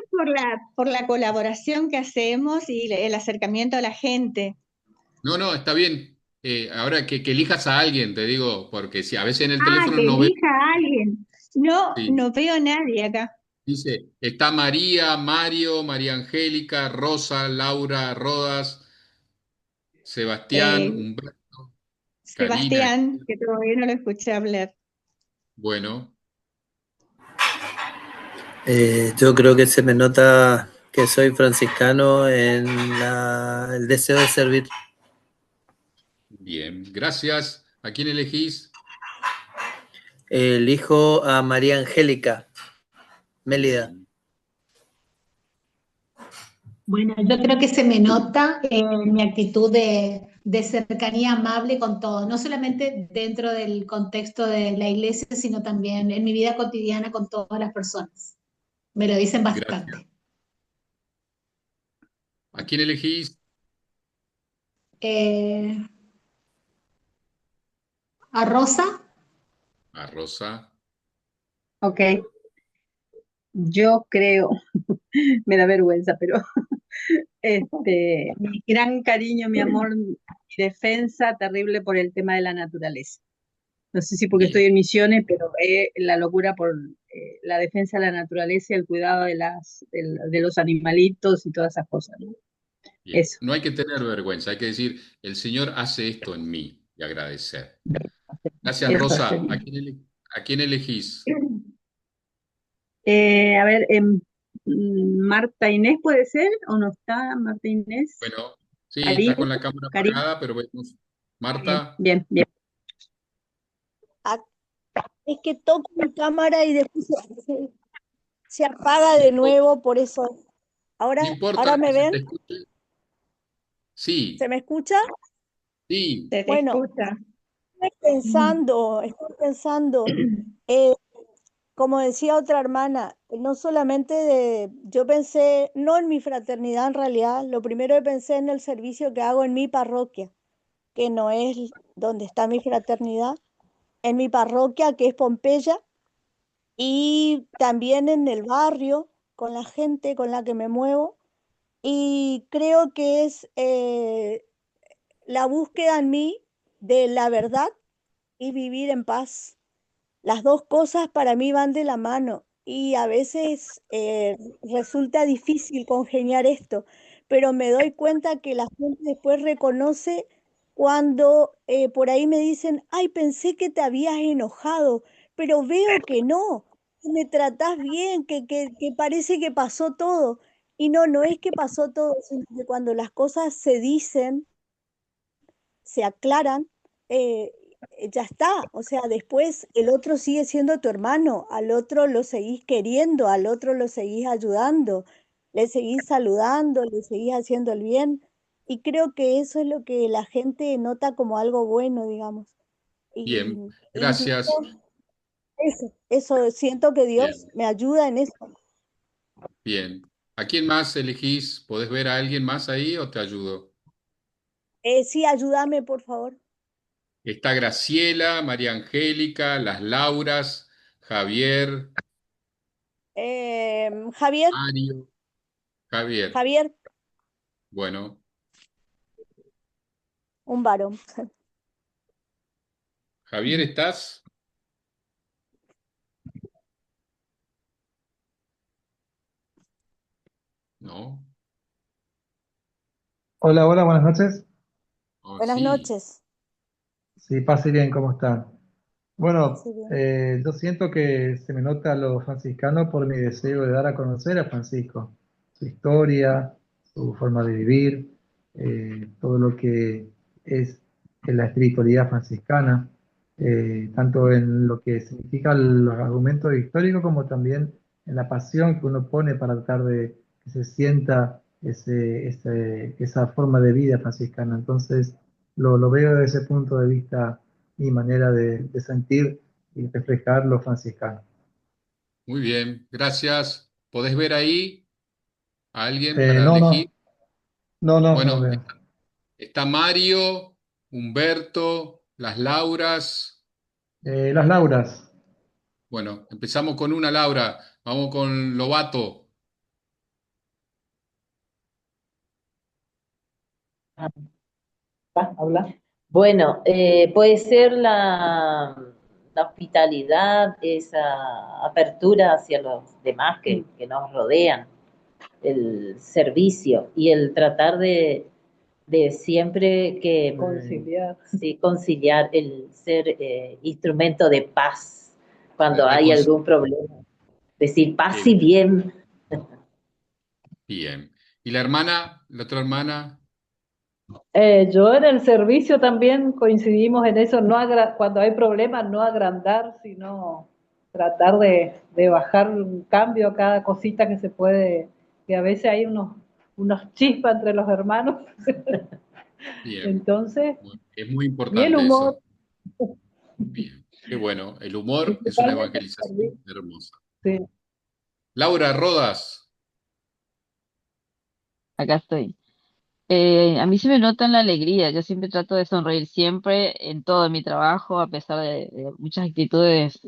por la colaboración que hacemos y el acercamiento a la gente. No, no, está bien. Ahora que elijas a alguien, te digo, porque si a veces en el Ah, teléfono que no veo. elija a alguien. No, Sí. no veo a nadie acá. Dice, está María, Mario, María Angélica, Rosa, Laura, Rodas, Sebastián, Eh, Humberto, Karina. Sebastián, que todavía no lo escuché hablar. Bueno, Yo creo que se me nota que soy franciscano en el deseo de servir. bien, gracias. ¿A quién elegís? Elijo a María Angélica Mélida. Bien, Bueno, yo creo que se me nota mi actitud de cercanía amable con todo, no solamente dentro del contexto de la iglesia, sino también en mi vida cotidiana con todas las personas. Me lo dicen gracias. bastante. ¿A quién elegís? Eh, a Rosa, A Rosa. Ok, yo creo, me da vergüenza, pero mi gran cariño, mi amor, mi defensa terrible por el tema de la naturaleza. No sé si porque Bien, estoy en misiones, pero la locura por la defensa de la naturaleza y el cuidado de los animalitos y todas esas cosas, ¿no? bien. Eso. No hay que tener vergüenza, hay que decir, el Señor hace esto en mí y agradecer. Gracias, Eso Rosa. sería. ¿A quién elegís? A ver, Marta Inés puede ser, ¿o no está Marta Inés? Bueno, sí, está Karina, con la cámara Karina, apagada, pero vemos. bien, Marta, bien, bien. Ah, es que toco mi cámara y después se apaga de nuevo, por eso. no Ahora importa me que se ven, te escuche. Sí, ¿se me escucha? sí, Se te Bueno, escucha. estoy pensando, eh, como decía otra hermana, no solamente yo pensé, no en mi fraternidad en realidad, lo primero que pensé en el servicio que hago en mi parroquia, que no es donde está mi fraternidad, en mi parroquia que es Pompeya, y también en el barrio, con la gente con la que me muevo. Y creo que es la búsqueda en mí de la verdad y vivir en paz. Las dos cosas para mí van de la mano y a veces resulta difícil congeniar esto, pero me doy cuenta que la gente después reconoce cuando por ahí me dicen, ay, pensé que te habías enojado, pero veo que no, que me tratás bien, que parece que pasó todo. Y no, no es que pasó todo, sino que cuando las cosas se dicen, se aclaran, eh, ya está. O sea, después el otro sigue siendo tu hermano, al otro lo seguís queriendo, al otro lo seguís ayudando, le seguís saludando, le seguís haciendo el bien. Y creo que eso es lo que la gente nota como algo bueno, digamos. Y bien, incluso gracias. eso, siento que Dios Bien, me ayuda en eso. bien. ¿A quién más elegís? ¿Podés ver a alguien más ahí o te ayudo? Sí, ayúdame, por favor. Está Graciela, María Angélica, las Lauras, Javier, Javier, Mario, Javier. Javier, Bueno, un varón. Javier, ¿estás? No. Hola, hola, buenas noches. Oh, Buenas sí, noches. Sí, pase bien, ¿cómo están? Bueno, Sí, bien. yo siento que se me nota lo franciscano por mi deseo de dar a conocer a Francisco, su historia, su forma de vivir, todo lo que es la espiritualidad franciscana, tanto en lo que significan los argumentos históricos como también en la pasión que uno pone para tratar de que se sienta esa forma de vida franciscana. Entonces, lo veo desde ese punto de vista mi manera de sentir y reflejar lo franciscano. muy bien, gracias. ¿Podés ver ahí a alguien para No, elegir? no Bueno, veo. está Mario, Humberto, las Lauras. Las Lauras. Bueno, empezamos con una Laura. Vamos con Lobato. Habla. Bueno, puede ser la hospitalidad, esa apertura hacia los demás que nos rodean, el servicio y el tratar de siempre que Conciliar. sí, conciliar el ser instrumento de paz De cuando hay algún problema. Decir paz y bien. Bien. ¿Y la hermana, la otra hermana? Yo en el servicio también coincidimos en eso, cuando hay problemas no agrandar, sino tratar de bajar un cambio a cada cosita que se puede, que a veces hay unos chispas entre los hermanos. Bien. Entonces, Es muy y el importante humor, eso. Bien. Qué bueno. El humor es una principalmente el evangelización servicio. hermosa. Sí. Laura Rodas. Acá estoy. A mí se me nota en la alegría, yo siempre trato de sonreír siempre en todo mi trabajo, a pesar de muchas actitudes.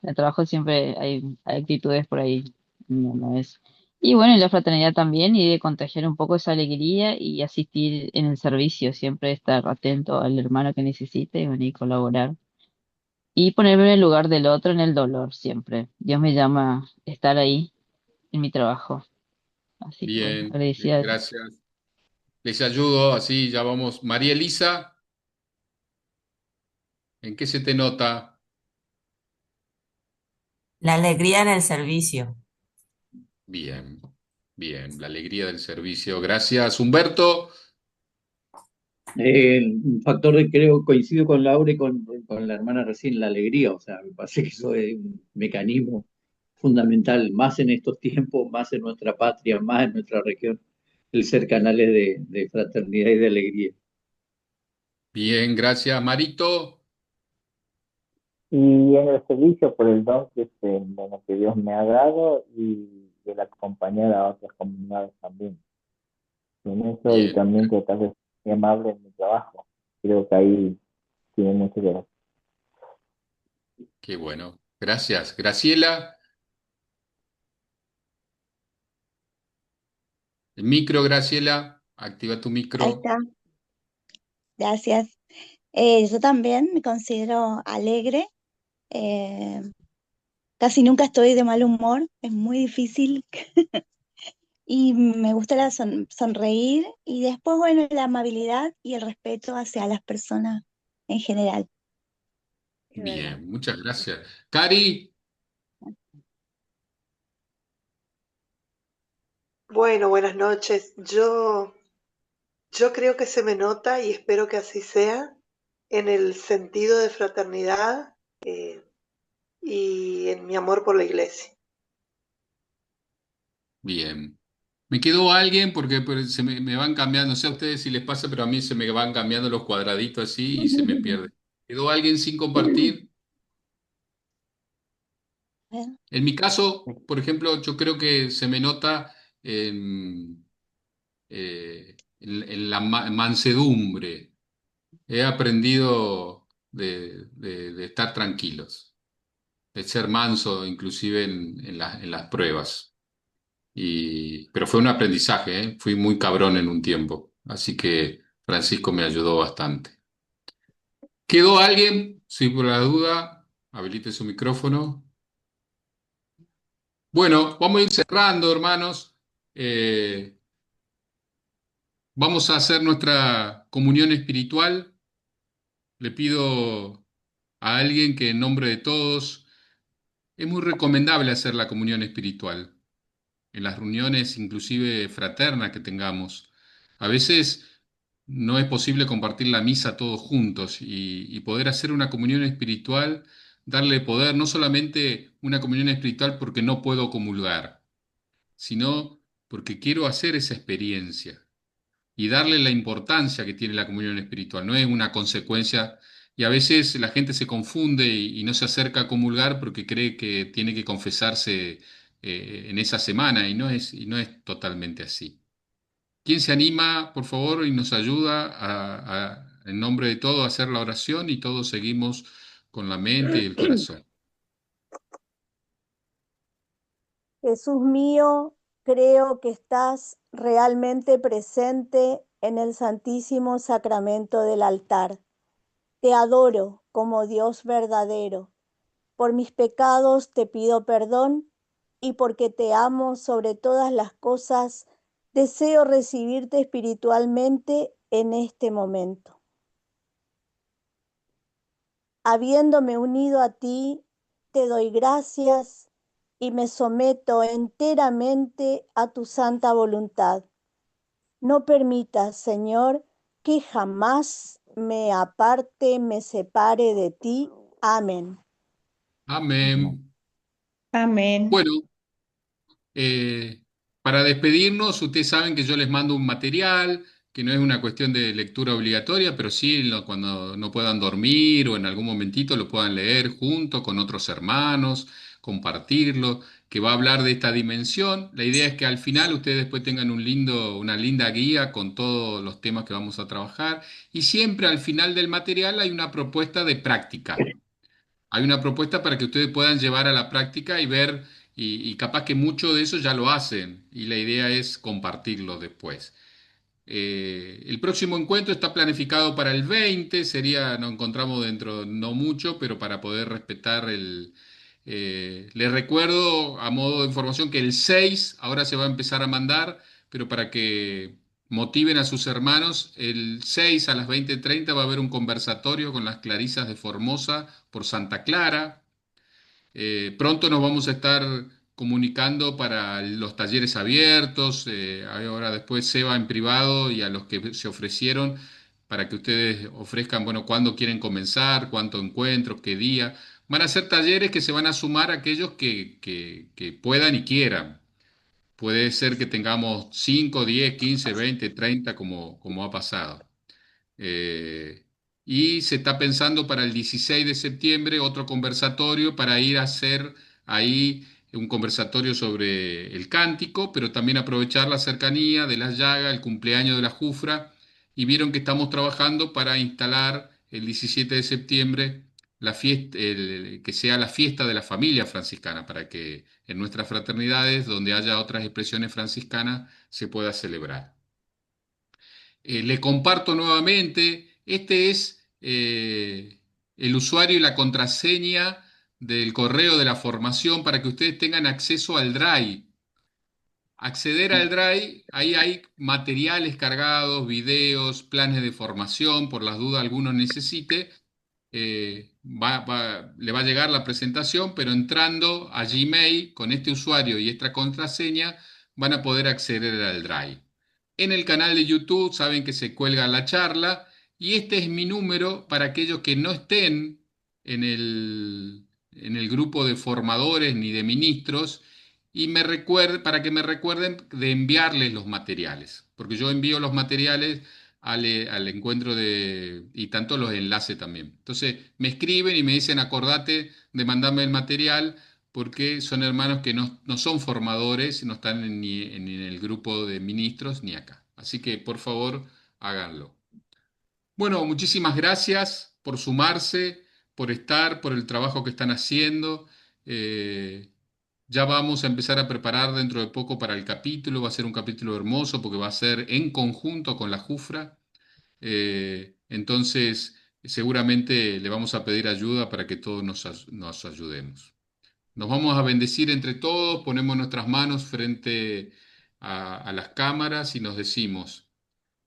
En el trabajo siempre hay actitudes por ahí, no es. Y bueno, en la fraternidad también, y de contagiar un poco esa alegría y asistir en el servicio, siempre estar atento al hermano que necesite y venir a colaborar. Y ponerme en el lugar del otro en el dolor siempre. Dios me llama a estar ahí en mi trabajo. Así que bueno, Bien. agradecida. Gracias. Les ayudo, así ya vamos. María Elisa, ¿en qué se te nota? La alegría en el servicio. Bien, bien, la alegría del servicio. Gracias, Humberto. Un factor de, creo, coincido con Laura y con la hermana recién, la alegría. O sea, me parece que eso es un mecanismo fundamental, más en estos tiempos, más en nuestra patria, más en nuestra región, el ser canales de fraternidad y de alegría. Bien, gracias, Marito. Y en el servicio por el don bueno, que Dios me ha dado y el acompañar a otras comunidades también. En eso y Bien, también tratar de ser amable en mi trabajo. Creo que ahí tiene mucho que ver. qué bueno. Gracias. Graciela, el micro, Graciela, activa tu Ahí micro. está, gracias. Yo también me considero alegre. eh, Casi nunca estoy de mal humor, es muy difícil. Y me gusta sonreír y después, bueno, la amabilidad y el respeto hacia las personas en general. Es verdad. Bien, muchas gracias. Cari, Bueno, buenas noches. Yo creo que se me nota y espero que así sea en el sentido de fraternidad y en mi amor por la iglesia. bien. Me quedó alguien porque me van cambiando, no sé a ustedes si les pasa, pero a mí se me van cambiando los cuadraditos así y se me pierde. ¿Quedó alguien sin compartir? En mi caso, por ejemplo, yo creo que se me nota en la mansedumbre. He aprendido de estar tranquilos, de ser manso inclusive en las pruebas. Pero fue un aprendizaje, ¿eh? Fui muy cabrón en un tiempo, así que Francisco me ayudó bastante. ¿Quedó alguien? Sí, por la duda, habilite su micrófono. Bueno, vamos a ir cerrando, hermanos. Eh, Vamos a hacer nuestra comunión espiritual. Le pido a alguien que en nombre de todos, es muy recomendable hacer la comunión espiritual en las reuniones inclusive fraternas que tengamos. A veces no es posible compartir la misa todos juntos y poder hacer una comunión espiritual, darle poder, no solamente una comunión espiritual porque no puedo comulgar, sino porque quiero hacer esa experiencia y darle la importancia que tiene la comunión espiritual. No es una consecuencia, y a veces la gente se confunde y no se acerca a comulgar porque cree que tiene que confesarse en esa semana y no es totalmente así. ¿Quién se anima, por favor, y nos ayuda en nombre de todos a hacer la oración y todos seguimos con la mente y el corazón? Jesús mío, creo que estás realmente presente en el Santísimo Sacramento del altar. Te adoro como Dios verdadero. Por mis pecados te pido perdón y porque te amo sobre todas las cosas, deseo recibirte espiritualmente en este momento. Habiéndome unido a ti, te doy gracias y me someto enteramente a tu santa voluntad. No permitas, Señor, que jamás me aparte, me separe de ti. Amén. Amén. Amén. Bueno, para despedirnos, ustedes saben que yo les mando un material, que no es una cuestión de lectura obligatoria, pero sí cuando no puedan dormir o en algún momentito lo puedan leer junto con otros hermanos, compartirlo, que va a hablar de esta dimensión. La idea es que al final ustedes después tengan una linda guía con todos los temas que vamos a trabajar y siempre al final del material hay una propuesta de práctica. Hay una propuesta para que ustedes puedan llevar a la práctica y ver, y capaz que mucho de eso ya lo hacen, y la idea es compartirlo después. El próximo encuentro está planificado para el 20, nos encontramos dentro no mucho, pero para poder respetar les recuerdo a modo de información que el 6 ahora se va a empezar a mandar, pero para que motiven a sus hermanos, el 6 a las 20:30 va a haber un conversatorio con las Clarisas de Formosa por Santa Clara. Pronto nos vamos a estar comunicando para los talleres abiertos. Ahora después se va en privado y a los que se ofrecieron para que ustedes ofrezcan, bueno, cuándo quieren comenzar, cuánto encuentros, qué día. Van a ser talleres que se van a sumar a aquellos que puedan y quieran. Puede ser que tengamos 5, 10, 15, 20, 30, como ha pasado. Eh, y se está pensando para el 16 de septiembre otro conversatorio para ir a hacer ahí un conversatorio sobre el cántico, pero también aprovechar la cercanía de las llagas, el cumpleaños de la Jufra, y vieron que estamos trabajando para instalar el 17 de septiembre la fiesta, que sea la fiesta de la familia franciscana, para que en nuestras fraternidades, donde haya otras expresiones franciscanas, se pueda celebrar. Le comparto nuevamente, este es el usuario y la contraseña del correo de la formación para que ustedes tengan acceso al Drive. Acceder al Drive, ahí hay materiales cargados, videos, planes de formación, por las dudas alguno necesite. Le va a llegar la presentación, pero entrando a Gmail con este usuario y esta contraseña van a poder acceder al Drive. En el canal de YouTube saben que se cuelga la charla y este es mi número para aquellos que no estén en el grupo de formadores ni de ministros y para que me recuerden de enviarles los materiales, porque yo envío los materiales al encuentro y tanto los enlaces también. Entonces me escriben y me dicen acordate de mandarme el material porque son hermanos que no son formadores, no están ni en el grupo de ministros ni acá. Así que por favor háganlo. Bueno, muchísimas gracias por sumarse, por estar, por el trabajo que están haciendo. Ya vamos a empezar a preparar dentro de poco para el capítulo. Va a ser un capítulo hermoso porque va a ser en conjunto con la Jufra. Entonces, seguramente le vamos a pedir ayuda para que todos nos ayudemos. Nos vamos a bendecir entre todos, ponemos nuestras manos frente a las cámaras y nos decimos,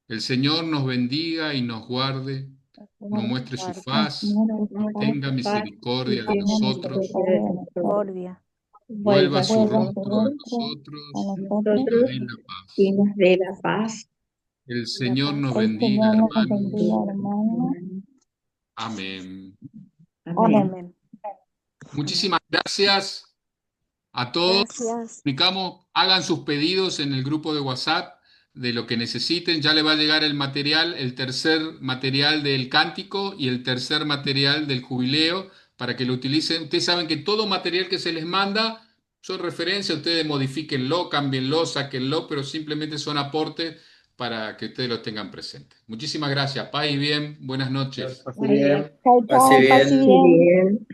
el Señor nos bendiga y nos guarde, nos muestre su faz, tenga misericordia de nosotros, Misericordia. vuelva su rostro a nosotros y nos dé la paz. El Señor nos bendiga, hermanos. Amén. Amén. Muchísimas gracias a todos. Gracias. Hagan sus pedidos en el grupo de WhatsApp de lo que necesiten. Ya le va a llegar el material, el tercer material del cántico y el tercer material del jubileo para que lo utilicen. Ustedes saben que todo material que se les manda son referencias, ustedes modifíquenlo, cámbienlo, sáquenlo, pero simplemente son aportes para que ustedes los tengan presentes. Muchísimas gracias, paz y bien, buenas noches. Así bien. Chao, Pase chao, paz y bien. bien. Bien.